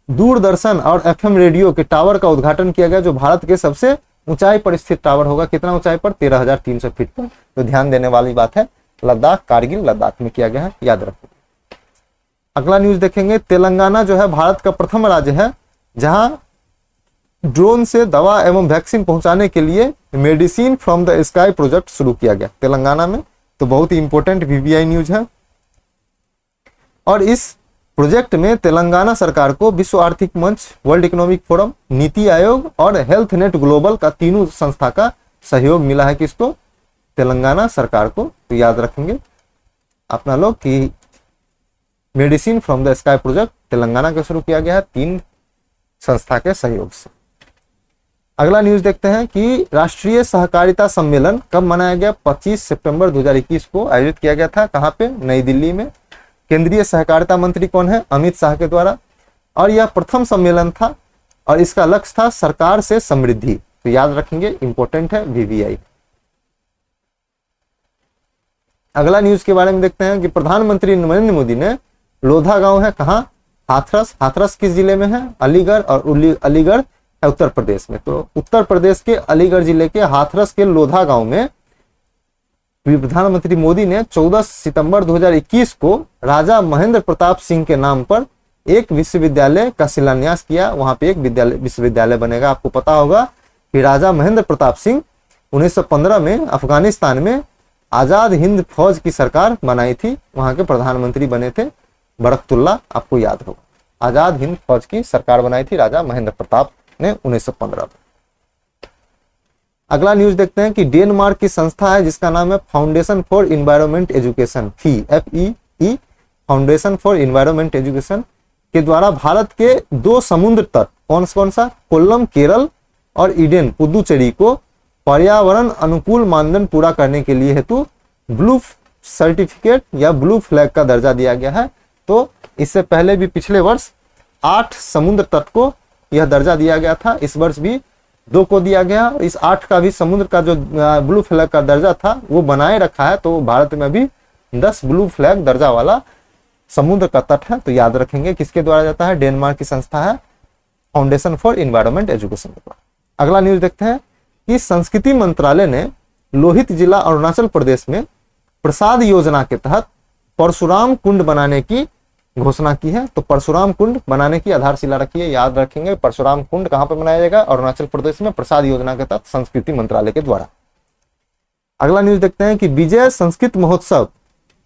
दूरदर्शन और एफएम रेडियो के टावर का उद्घाटन किया गया, जो भारत के सबसे ऊंचाई पर स्थित टावर होगा। कितना ऊंचाई पर? 13,300 फीट पर। तो ध्यान देने वाली बात है, लद्दाख, कारगिल लद्दाख में किया गया है, याद रखें। अगला न्यूज देखेंगे, तेलंगाना जो है भारत का प्रथम राज्य है जहां ड्रोन से दवा एवं वैक्सीन पहुंचाने के लिए medicine from the sky project शुरू किया गया तेलंगाना में। तो बहुत ही इंपॉर्टेंट वीवीआई न्यूज है। और इस प्रोजेक्ट में तेलंगाना सरकार को विश्व आर्थिक मंच, world economic forum, NITI Aayog और हेल्थ नेट ग्लोबल का तीनों संस्था का सहयोग मिला है। किसको? तेलंगाना सरकार को। तो याद रखेंगे अपना लोग कि medicine from the sky project Telangana का शुरू किया गया है 3 संस्था के सहयोग से। अगला न्यूज देखते हैं कि राष्ट्रीय सहकारिता सम्मेलन कब मनाया गया? 25 सितंबर 2021 को आयोजित किया गया था। कहां पे? नई दिल्ली में। केंद्रीय सहकारिता मंत्री कौन है? अमित शाह के द्वारा। और यह प्रथम सम्मेलन था और इसका लक्ष्य था सरकार से समृद्धि। तो याद रखेंगे, इंपॉर्टेंट है वीवीआई। अगला न्यूज के बारे में देखते हैं कि प्रधानमंत्री नरेंद्र मोदी ने लोधा गांव है कहां? हाथरस। हाथरस किस जिले में है? अलीगढ़। और अलीगढ़ है उत्तर प्रदेश में। तो उत्तर प्रदेश के अलीगढ़ जिले के हाथरस के लोधा गांव में प्रधानमंत्री मोदी ने 14 सितंबर 2021 को राजा महेंद्र प्रताप सिंह के नाम पर एक विश्वविद्यालय का शिलान्यास किया। वहां पे एक विश्वविद्यालय बनेगा। आपको पता होगा कि राजा महेंद्र प्रताप सिंह 1915 में अफगानिस्तान में आजाद हिंद फौज की सरकार बनाई थी, वहां के प्रधानमंत्री बने थे बरकतुल्ला, आपको याद होगा। आजाद हिंद फौज की सरकार बनाई थी राजा महेंद्र प्रताप ने 1915 में। अगला न्यूज देखते हैं कि डेनमार्क की संस्था है जिसका नाम है foundation for environment education, FEE, foundation for environment education के द्वारा भारत के 2 समुद्र तट, कौन सा? कोल्लम केरल और ईडेन पुदुचेरी को पर्यावरण अनुकूल मानदंड पूरा करने के लिए हेतु ब्लू सर्टिफिकेट या ब्लू फ्लैग का दर्जा दिया गया है। तो इससे पहले भी पिछले वर्ष 8 समुद्र तट को यह दर्जा दिया गया था, इस वर्ष भी 2 को दिया गया। इस 8 का भी समुद्र का जो ब्लू फ्लैग का दर्जा था वो बनाए रखा है। तो भारत में भी 10 ब्लू फ्लैग दर्जा वाला समुद्र का तट है। तो याद रखेंगे किसके द्वारा जाता है? डेनमार्क की संस्था है फाउंडेशन फॉर इन्वायरमेंट एजुकेशन के द्वारा। अगला न्यूज देखते हैं कि संस्कृति मंत्रालय ने लोहित जिला अरुणाचल प्रदेश में प्रसाद योजना के तहत परशुराम कुंड बनाने की घोषणा की है। तो परशुराम कुंड बनाने की आधारशिला रखी है, याद रखेंगे। परशुराम कुंड कहां पर बनाया जाएगा? अरुणाचल प्रदेश में, प्रसाद योजना के तहत संस्कृति मंत्रालय के द्वारा। अगला न्यूज देखते हैं कि विजय संस्कृत महोत्सव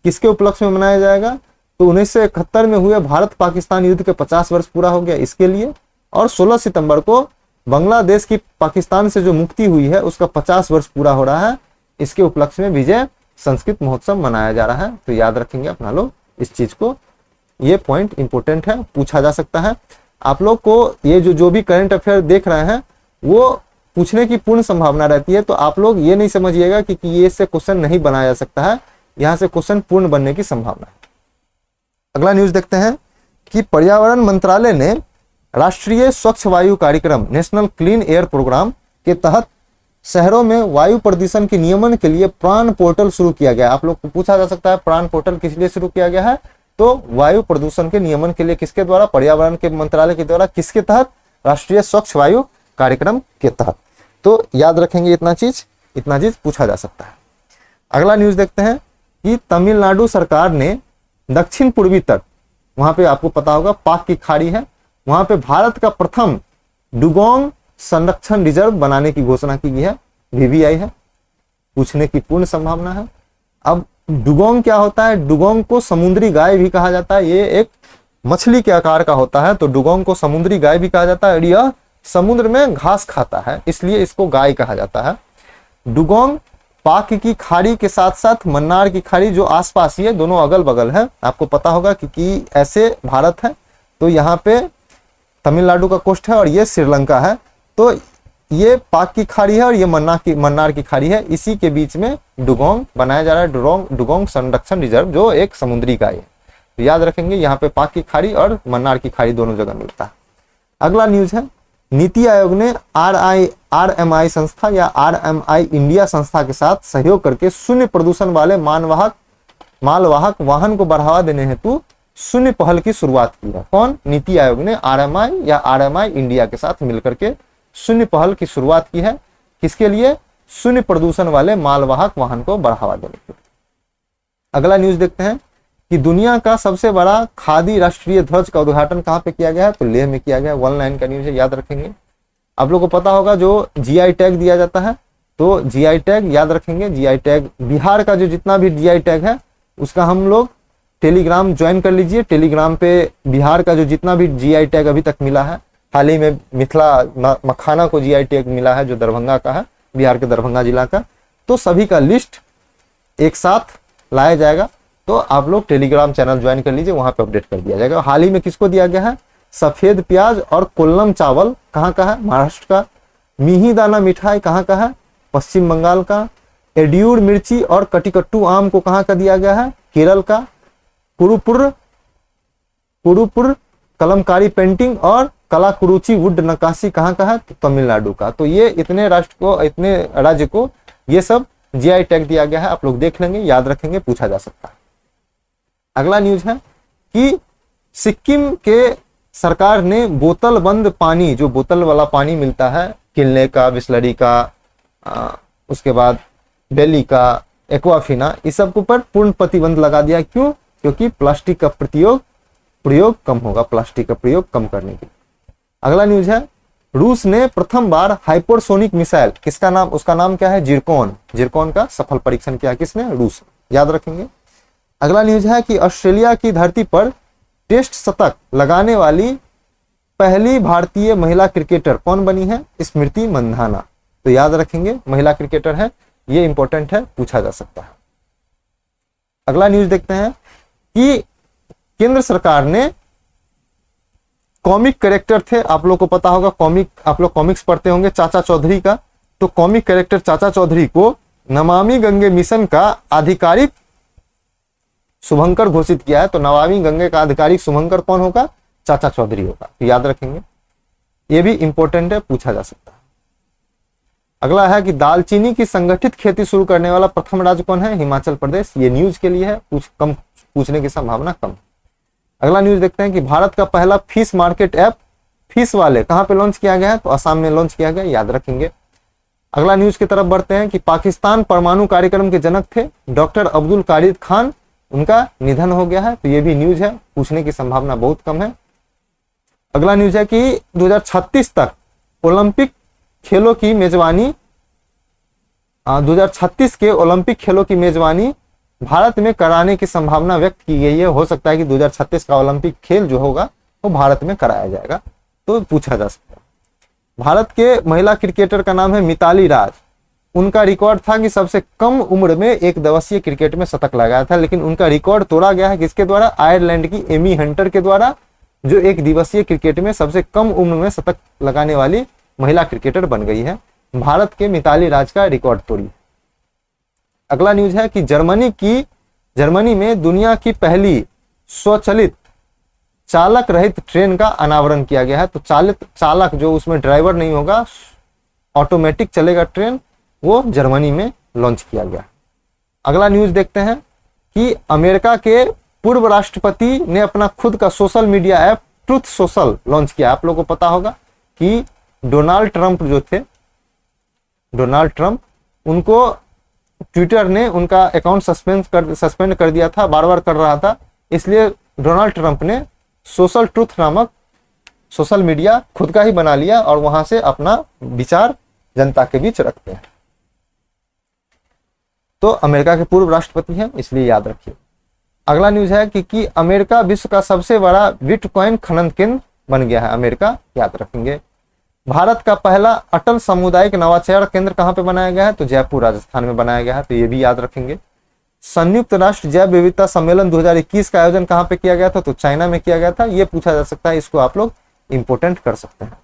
किसके उपलक्ष्य में मनाया जाएगा? तो 1971 में हुए भारत पाकिस्तान युद्ध के 50 वर्ष पूरा हो गया इसके लिए। और 16 सितंबर को बांग्लादेश की पाकिस्तान से जो मुक्ति हुई है उसका 50 वर्ष पूरा हो रहा है। इसके उपलक्ष्य में विजय संस्कृत महोत्सव मनाया जा रहा है। तो याद रखेंगे अपना लोग इस चीज को, ये पॉइंट इंपोर्टेंट है, पूछा जा सकता है। आप लोग को ये जो भी करंट अफेयर देख रहे हैं वो पूछने की पूर्ण संभावना रहती है। तो आप लोग ये नहीं समझिएगा कि ये से क्वेश्चन नहीं बनाया जा सकता है, यहाँ से क्वेश्चन पूर्ण बनने की संभावना है। अगला न्यूज देखते हैं कि पर्यावरण मंत्रालय ने राष्ट्रीय स्वच्छ वायु कार्यक्रम नेशनल क्लीन एयर प्रोग्राम के तहत शहरों में वायु प्रदूषण के नियमन के लिए प्राण पोर्टल शुरू किया गया। आप लोग को पूछा जा सकता है प्राण पोर्टल किस लिए शुरू किया गया है? तो वायु प्रदूषण के नियमन के लिए किसके द्वारा? पर्यावरण के मंत्रालय के द्वारा। किसके तहत? राष्ट्रीय स्वच्छ वायु कार्यक्रम के तहत। तो याद रखेंगे इतना चीज पूछा जा सकता है। अगला न्यूज देखते हैं कि तमिलनाडु सरकार ने दक्षिण पूर्वी तट, वहां पे आपको पता होगा पाक की खाड़ी है, वहां पे भारत का प्रथम डुगोंग संरक्षण रिजर्व बनाने की घोषणा की गई है। वीवीआई है, पूछने की पूर्ण संभावना है। अब डुगोंग क्या होता है? डुगोंग को समुद्री गाय भी कहा जाता है। ये एक मछली के आकार का होता है, तो डुगोंग को समुद्री गाय भी कहा जाता है। और यह समुद्र में घास खाता है, इसलिए इसको गाय कहा जाता है। डुगोंग पाक की खाड़ी के साथ साथ मन्नार की खाड़ी जो आसपास ही है, दोनों अगल बगल है। आपको पता होगा कि ऐसे भारत है, तो यहाँ पे तमिलनाडु का कोस्ट है और ये श्रीलंका है। तो ये पाक की खाड़ी है और ये मन्नार की खाड़ी है, इसी के बीच में डुगोंग बनाया जा रहा है। डुगोंग संरक्षण रिजर्व जो एक समुद्री गाय है। तो याद रखेंगे यहाँ पे पाक की खाड़ी और मन्नार की खाड़ी दोनों जगह मिलता है। अगला न्यूज है नीति आयोग ने RMI संस्था या RMI इंडिया संस्था के साथ सहयोग करके शून्य प्रदूषण वाले मालवाहक वाहन को बढ़ावा देने हेतु शून्य पहल की शुरुआत की है। कौन? नीति आयोग ने RMI या RMI इंडिया के साथ मिलकर के शून्य पहल की शुरुआत की है। किसके लिए? शून्य प्रदूषण वाले मालवाहक वाहन को बढ़ावा देने के लिए। अगला न्यूज देखते हैं कि दुनिया का सबसे बड़ा खादी राष्ट्रीय ध्वज का उद्घाटन कहां पे किया गया है? तो लेह में किया गया। 1 लाइन का न्यूज है, याद रखेंगे। आप लोगों को पता होगा जो GI टैग दिया जाता है, तो GI टैग याद रखेंगे। GI टैग बिहार का जो जितना भी GI टैग है उसका हम लोग टेलीग्राम ज्वाइन कर लीजिए। टेलीग्राम पे बिहार का जो जितना भी GI टैग अभी तक मिला है, हाल ही में मिथिला मखाना को GI टैग मिला है जो दरभंगा का है, बिहार के दरभंगा जिला का, तो सभी का लिस्ट एक साथ लाया जाएगा। तो आप लोग टेलीग्राम चैनल ज्वाइन कर लीजिए, वहां पे अपडेट कर दिया जाएगा। हाल ही में किसको दिया गया है? सफेद प्याज और कोल्लम चावल कहाँ का है? महाराष्ट्र का। मिहिदाना मिठाई कहाँ का है? पश्चिम बंगाल का। एड्यूर मिर्ची और कटिकट्टू आम को कहाँ का दिया गया है? केरल का। कुरुपुर कलमकारी पेंटिंग और कलाकुरुचि वुड नक्काशी कहाँ का है? तो तमिलनाडु का। तो ये इतने राज्य को ये सब GI टैग दिया गया है। आप लोग देख लेंगे, याद रखेंगे, पूछा जा सकता है। अगला न्यूज है कि सिक्किम के सरकार ने बोतल बंद पानी, जो बोतल वाला पानी मिलता है किनले का, बिस्लरी का, उसके बाद बेली का, एक्वाफिना, इस सब के ऊपर पूर्ण प्रतिबंध लगा दिया। क्यों? क्योंकि प्लास्टिक का प्रयोग कम होगा, प्लास्टिक का प्रयोग कम करने के लिए। अगला न्यूज है रूस ने प्रथम बार हाइपरसोनिक मिसाइल, किसका नाम? उसका नाम क्या है? जिरकॉन का सफल परीक्षण किया। किसने? रूस। याद रखेंगे। अगला न्यूज है कि ऑस्ट्रेलिया की धरती पर टेस्ट शतक लगाने वाली पहली भारतीय महिला क्रिकेटर कौन बनी है? स्मृति मंधाना। तो याद रखेंगे, महिला क्रिकेटर है, ये इंपॉर्टेंट है, पूछा जा सकता है। अगला न्यूज देखते हैं कि केंद्र सरकार ने कॉमिक कैरेक्टर थे, आप लोग को पता होगा, आप लोग कॉमिक्स पढ़ते होंगे, चाचा चौधरी का। तो कॉमिक कैरेक्टर चाचा चौधरी को नमामि गंगे मिशन का आधिकारिक शुभंकर घोषित किया है। तो नमामि गंगे का आधिकारिक शुभंकर कौन होगा? चाचा चौधरी होगा। तो याद रखेंगे, ये भी इंपॉर्टेंट है, पूछा जा सकता है। अगला है कि दालचीनी की संगठित खेती शुरू करने वाला प्रथम राज्य कौन है? हिमाचल प्रदेश। ये न्यूज के लिए है, पूछने की संभावना कम। अगला न्यूज देखते हैं कि भारत का पहला फिश मार्केट ऐप फिश वाले कहां पे लॉन्च किया गया है? तो असम में लॉन्च किया गया, याद रखेंगे। अगला न्यूज की तरफ बढ़ते हैं कि पाकिस्तान परमाणु कार्यक्रम के जनक थे डॉक्टर अब्दुल कादिर खान, उनका निधन हो गया है। तो ये भी न्यूज है, पूछने की संभावना बहुत कम है। अगला न्यूज है कि 2036 तक ओलंपिक खेलों की मेजबानी 2036 के ओलंपिक खेलों की मेजबानी भारत में कराने की संभावना व्यक्त की गई है। हो सकता है कि 2036 का ओलंपिक खेल जो होगा वो भारत में कराया जाएगा, तो पूछा जा सकता है। भारत के महिला क्रिकेटर का नाम है मिताली राज। उनका रिकॉर्ड था कि सबसे कम उम्र में एक दिवसीय क्रिकेट में शतक लगाया था, लेकिन उनका रिकॉर्ड तोड़ा गया है किसके द्वारा? आयरलैंड की एमी हंटर के द्वारा, जो एक दिवसीय क्रिकेट में सबसे कम उम्र में शतक लगाने वाली महिला क्रिकेटर बन गई है। भारत के मिताली राज का रिकॉर्ड तोड़ी। अगला न्यूज है कि जर्मनी में दुनिया की पहली स्वचालित चालक रहित ट्रेन का अनावरण किया गया है। तो चालक जो उसमें ड्राइवर नहीं होगा, ऑटोमेटिक चलेगा ट्रेन, वो जर्मनी में लॉन्च किया गया। अगला न्यूज देखते हैं कि अमेरिका के पूर्व राष्ट्रपति ने अपना खुद का social media app truth social launch किया। आप लोगों को पता होगा कि डोनाल्ड ट्रंप जो थे, डोनाल्ड ट्रंप, उनको ट्विटर ने उनका अकाउंट सस्पेंड कर दिया था, बार बार कर रहा था, इसलिए डोनाल्ड ट्रंप ने सोशल ट्रुथ नामक सोशल मीडिया खुद का ही बना लिया और वहां से अपना विचार जनता के बीच रखते हैं। तो अमेरिका के पूर्व राष्ट्रपति हैं, इसलिए याद रखिए। अगला न्यूज है कि अमेरिका विश्व का सबसे बड़ा बिटकॉइन खनन केंद्र बन गया है। अमेरिका, याद रखेंगे। भारत का पहला अटल सामुदायिक नवाचार केंद्र कहां पे बनाया गया है? तो जयपुर राजस्थान में बनाया गया है, तो ये भी याद रखेंगे। संयुक्त राष्ट्र जैव विविधता सम्मेलन 2021 का आयोजन कहां पे किया गया था? तो चाइना में किया गया था, ये पूछा जा सकता है, इसको आप लोग इंपोर्टेंट कर सकते हैं।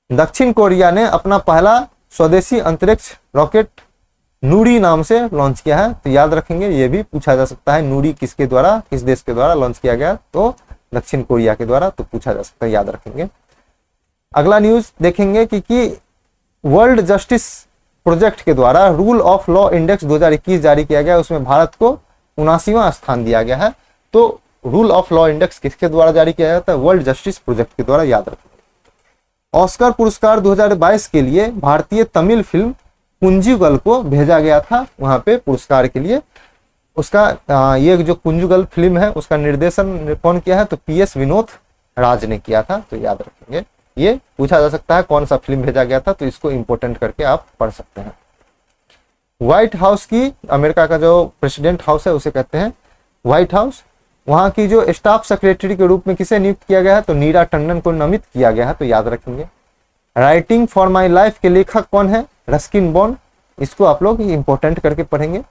दक्षिण कोरिया ने अपना पहला स्वदेशी अंतरिक्ष रॉकेट नूरी नाम से लॉन्च किया है, तो याद रखेंगे, ये भी पूछा जा सकता है। नूरी किसके द्वारा, किस देश के द्वारा लॉन्च किया गया? तो दक्षिण कोरिया के द्वारा, तो पूछा जा सकता है, याद रखेंगे। अगला न्यूज देखेंगे कि वर्ल्ड जस्टिस प्रोजेक्ट के द्वारा रूल ऑफ लॉ इंडेक्स 2021 जारी किया गया, उसमें भारत को 79वां स्थान दिया गया है। तो रूल ऑफ लॉ इंडेक्स किसके द्वारा जारी किया जाता है? वर्ल्ड जस्टिस प्रोजेक्ट के द्वारा, याद रखेंगे। ऑस्कर पुरस्कार 2022 के लिए भारतीय तमिल फिल्म कुंजुगल को भेजा गया था वहां पे पुरस्कार के लिए। उसका ये जो कुंजुगल फिल्म है उसका निर्देशन कौन किया है? तो PS विनोद राज ने किया था, तो याद रखेंगे। ये पूछा जा सकता है कौन सा फिल्म भेजा गया था, तो इसको इंपोर्टेंट करके आप पढ़ सकते हैं। व्हाइट हाउस की, अमेरिका का जो प्रेसिडेंट हाउस है उसे कहते हैं व्हाइट हाउस, वहां की जो स्टाफ सेक्रेटरी के रूप में किसे नियुक्त किया गया है? तो नीरा टंडन को नामित किया गया है, तो याद रखेंगे। राइटिंग फॉर माई लाइफ के लेखक कौन है? रस्किन बॉन्ड, इसको आप लोग इंपोर्टेंट करके पढ़ेंगे,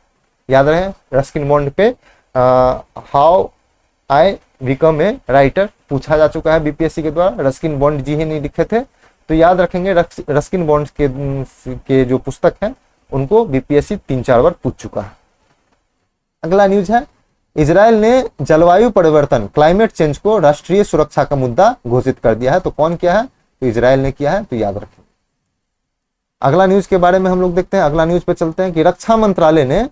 याद रहे। रस्किन बॉन्ड पे how I become a writer पूछा जा चुका है बीपीएससी के द्वारा, रस्किन बॉन्ड जी ही नहीं लिखे थे, तो याद रखेंगे। रस्किन बॉन्ड के जो पुस्तक है उनको बीपीएससी 3-4 बार पूछ चुका है। अगला न्यूज है, इजराइल ने जलवायु परिवर्तन क्लाइमेट चेंज को राष्ट्रीय सुरक्षा का मुद्दा घोषित कर दिया है, तो कौन किया है? तो इजराइल ने किया है, तो याद रखें। अगला न्यूज के बारे में हम लोग देखते हैं, अगला न्यूज पे चलते हैं कि रक्षा मंत्रालय ने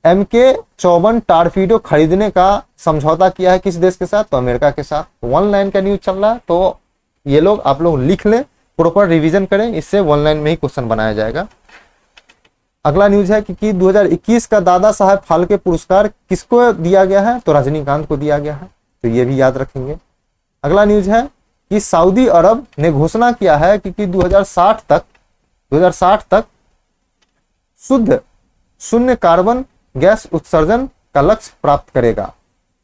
MK-54 टारपीडो खरीदने का समझौता किया है किस देश के साथ? तो अमेरिका के साथ। 1 लाइन का न्यूज चल रहा है, तो ये लोग आप लोग लिख लें, प्रॉपर रिवीजन करें, इससे 1 लाइन में ही क्वेश्चन बनाया जाएगा। अगला न्यूज है कि 2021 का दादा साहब फाल्के पुरस्कार किसको दिया गया है? तो रजनीकांत को दिया गया है, तो ये भी याद रखेंगे। अगला न्यूज है कि सऊदी अरब ने घोषणा किया है कि 2060 तक शुद्ध शून्य कार्बन गैस उत्सर्जन का लक्ष्य प्राप्त करेगा,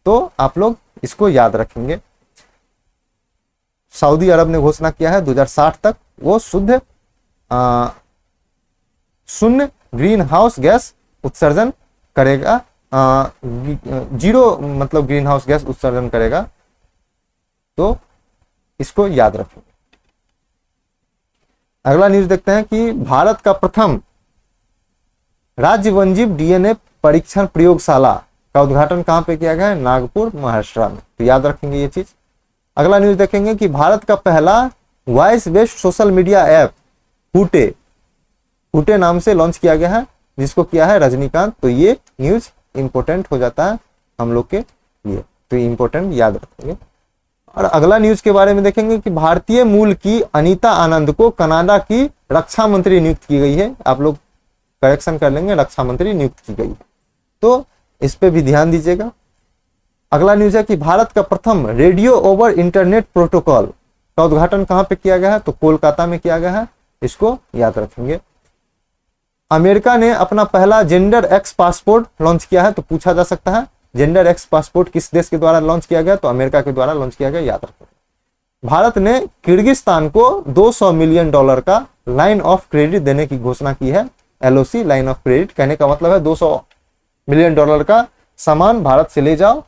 तो आप लोग इसको याद रखेंगे। सऊदी अरब ने घोषणा किया है 2060 तक वो शुद्ध शून्य ग्रीन हाउस गैस उत्सर्जन करेगा, जीरो मतलब ग्रीन हाउस गैस उत्सर्जन करेगा, तो इसको याद रखेंगे। अगला न्यूज देखते हैं कि भारत का प्रथम राज्य वन्यजीव DNA परीक्षण प्रयोगशाला का उद्घाटन कहां पे किया गया है? नागपुर, महाराष्ट्र में, तो याद रखेंगे ये चीज। अगला न्यूज देखेंगे कि भारत का पहला voice based social media app Hoote नाम से लॉन्च किया गया है, जिसको किया है रजनीकांत, तो ये न्यूज इंपोर्टेंट हो जाता है हम लोग के लिए, तो इंपोर्टेंट याद रखेंगे। और अगला न्यूज के बारे में देखेंगे कि भारतीय मूल की अनीता आनंद को कनाडा की रक्षा मंत्री नियुक्त की गई है, आप लोग करेक्शन कर लेंगे, रक्षा मंत्री नियुक्त की गई है, तो इस पे भी ध्यान दीजिएगा। अगला न्यूज है कि भारत का प्रथम रेडियो ओवर इंटरनेट प्रोटोकॉल का उद्घाटन कहां पे किया गया है? तो कोलकाता में किया गया है, इसको याद रखेंगे। अमेरिका ने अपना पहला जेंडर एक्स पासपोर्ट लॉन्च किया है, तो पूछा जा सकता है जेंडर एक्स पासपोर्ट किस देश के द्वारा लॉन्च किया गया? तो अमेरिका के द्वारा लॉन्च किया गया, याद रखेंगे। भारत ने किर्गिस्तान को $200 मिलियन का लाइन ऑफ क्रेडिट देने की घोषणा की है, LOC लाइन ऑफ क्रेडिट, कहने का मतलब है $200 मिलियन का सामान भारत से ले जाओ,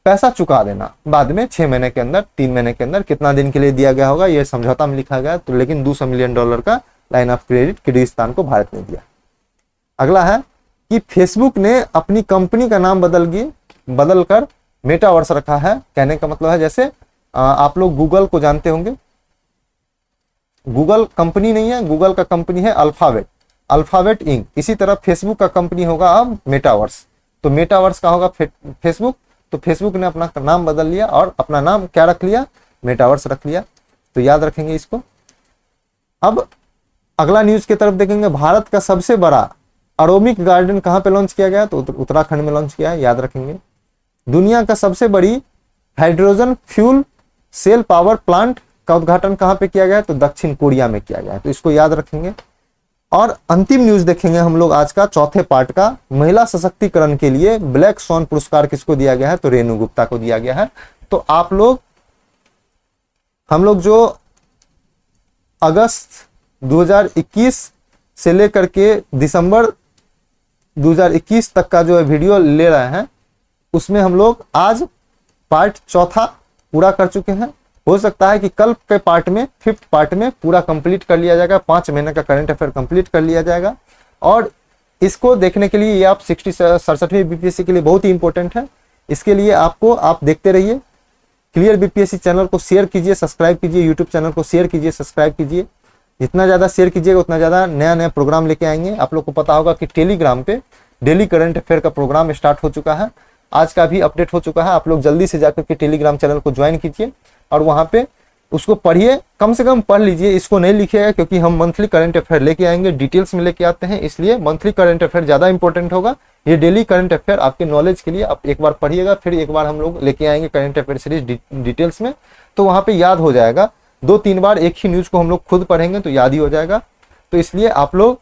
पैसा चुका देना बाद में 6 महीने के अंदर, 3 महीने के अंदर, कितना दिन के लिए दिया गया होगा ये समझौता में लिखा गया, तो लेकिन $200 मिलियन का लाइन ऑफ क्रेडिट किर्गिस्तान को भारत ने दिया। अगला है कि फेसबुक ने अपनी कंपनी का नाम बदलकर मेटावर्स रखा है, कहने का मतलब है जैसे आप लोग गूगल को जानते होंगे, गूगल कंपनी नहीं है, गूगल का कंपनी है अल्फाबेट इंक, इसी तरह फेसबुक का कंपनी होगा अब मेटावर्स, तो मेटावर्स का होगा फेसबुक, तो फेसबुक ने अपना नाम बदल लिया और अपना नाम क्या रख लिया? मेटावर्स रख लिया, तो याद रखेंगे इसको। अब अगला न्यूज की तरफ देखेंगे, भारत का सबसे बड़ा अरोमिक गार्डन कहां पे लॉन्च किया गया? तो उत्तराखंड में लॉन्च किया है, याद रखेंगे। दुनिया का सबसे बड़ी hydrogen fuel cell power plant का उद्घाटन कहां पे किया गया? तो दक्षिण कोरिया में किया गया है, तो इसको याद रखेंगे। और अंतिम न्यूज देखेंगे हम लोग आज का चौथे पार्ट का, महिला सशक्तिकरण के लिए ब्लैक स्वॉन पुरस्कार किसको दिया गया है? तो रेणु गुप्ता को दिया गया है। तो आप लोग हम लोग जो अगस्त 2021 से लेकर के दिसंबर 2021 तक का जो है वीडियो ले रहे हैं, उसमें हम लोग आज पार्ट चौथा पूरा कर चुके हैं। हो सकता है कि कल के पार्ट में 5th पार्ट में पूरा कंप्लीट कर लिया जाएगा, 5 महीने का करंट अफेयर कंप्लीट कर लिया जाएगा। और इसको देखने के लिए ये आप 67वीं बीपीएससी के लिए बहुत ही इंपॉर्टेंट है, इसके लिए आपको आप देखते रहिए, क्लियर बीपीएससी चैनल को शेयर कीजिए, सब्सक्राइब कीजिए, यूट्यूब चैनल को शेयर कीजिए, सब्सक्राइब कीजिए। जितना ज़्यादा शेयर कीजिएगा उतना ज़्यादा नया नया प्रोग्राम लेके आएंगे। आप लोग को पता होगा कि टेलीग्राम पे डेली करंट अफेयर का प्रोग्राम स्टार्ट हो चुका है, आज का भी अपडेट हो चुका है। आप लोग जल्दी से जाकर के टेलीग्राम चैनल को ज्वाइन कीजिए और वहाँ पे उसको पढ़िए, कम से कम पढ़ लीजिए। इसको नहीं लिखिएगा क्योंकि हम मंथली करंट अफेयर लेके आएंगे, डिटेल्स में लेके आते हैं, इसलिए मंथली करंट अफेयर ज़्यादा इंपॉर्टेंट होगा। ये डेली करंट अफेयर आपके नॉलेज के लिए आप एक बार पढ़िएगा, फिर एक बार हम लोग लेके आएंगे करंट अफेयर सीरीज डिटेल्स में, तो वहाँ पे याद हो जाएगा। 2-3 बार एक ही न्यूज़ को हम लोग खुद पढ़ेंगे तो याद ही हो जाएगा। तो इसलिए आप लोग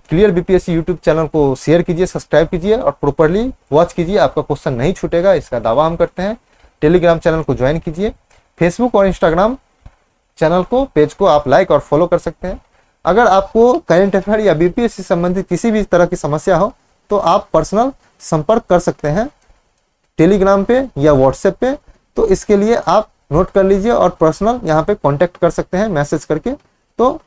क्लियर बीपीएससी यूट्यूब चैनल को शेयर कीजिए, सब्सक्राइब कीजिए और प्रॉपरली वॉच कीजिए, आपका क्वेश्चन नहीं छूटेगा, इसका दावा हम करते हैं। टेलीग्राम चैनल को ज्वाइन कीजिए, फेसबुक और इंस्टाग्राम चैनल को, पेज को आप लाइक और फॉलो कर सकते हैं। अगर आपको करंट अफेयर या बीपीएससी संबंधित किसी भी तरह की समस्या हो तो आप पर्सनल संपर्क कर सकते हैं टेलीग्राम पे या व्हाट्सएप पे। तो इसके लिए आप नोट कर लीजिए और पर्सनल यहाँ पे कांटेक्ट कर सकते हैं मैसेज करके। तो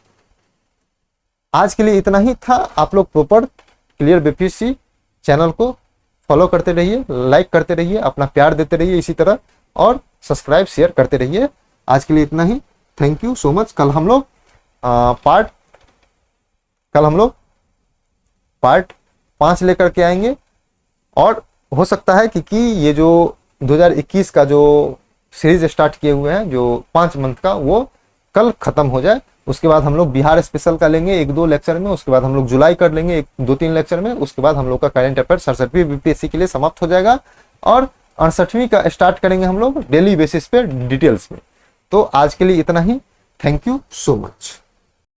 आज के लिए इतना ही था। आप लोग प्रॉपर क्लियर बीपीएससी चैनल को फॉलो करते रहिए, लाइक करते रहिए, अपना प्यार देते रहिए इसी तरह, और सब्सक्राइब शेयर करते रहिए। आज के लिए इतना ही, थैंक यू सो मच। कल हम लोग पार्ट 5 लेकर के आएंगे, और हो सकता है कि ये जो 2021 का जो सीरीज स्टार्ट किए हुए हैं जो 5 मंथ का, वो कल खत्म हो जाए। उसके बाद हम लोग बिहार स्पेशल का लेंगे 1-2 लेक्चर में, उसके बाद हम लोग जुलाई कर लेंगे 1-2-3 लेक्चर में, उसके बाद हम लोग का करंट अफेयर 67वीं बीपीएससी के लिए समाप्त हो जाएगा, और 68वीं का स्टार्ट करेंगे हम लोग डेली बेसिस पे डिटेल्स में। तो आज के लिए इतना ही, थैंक यू सो मच।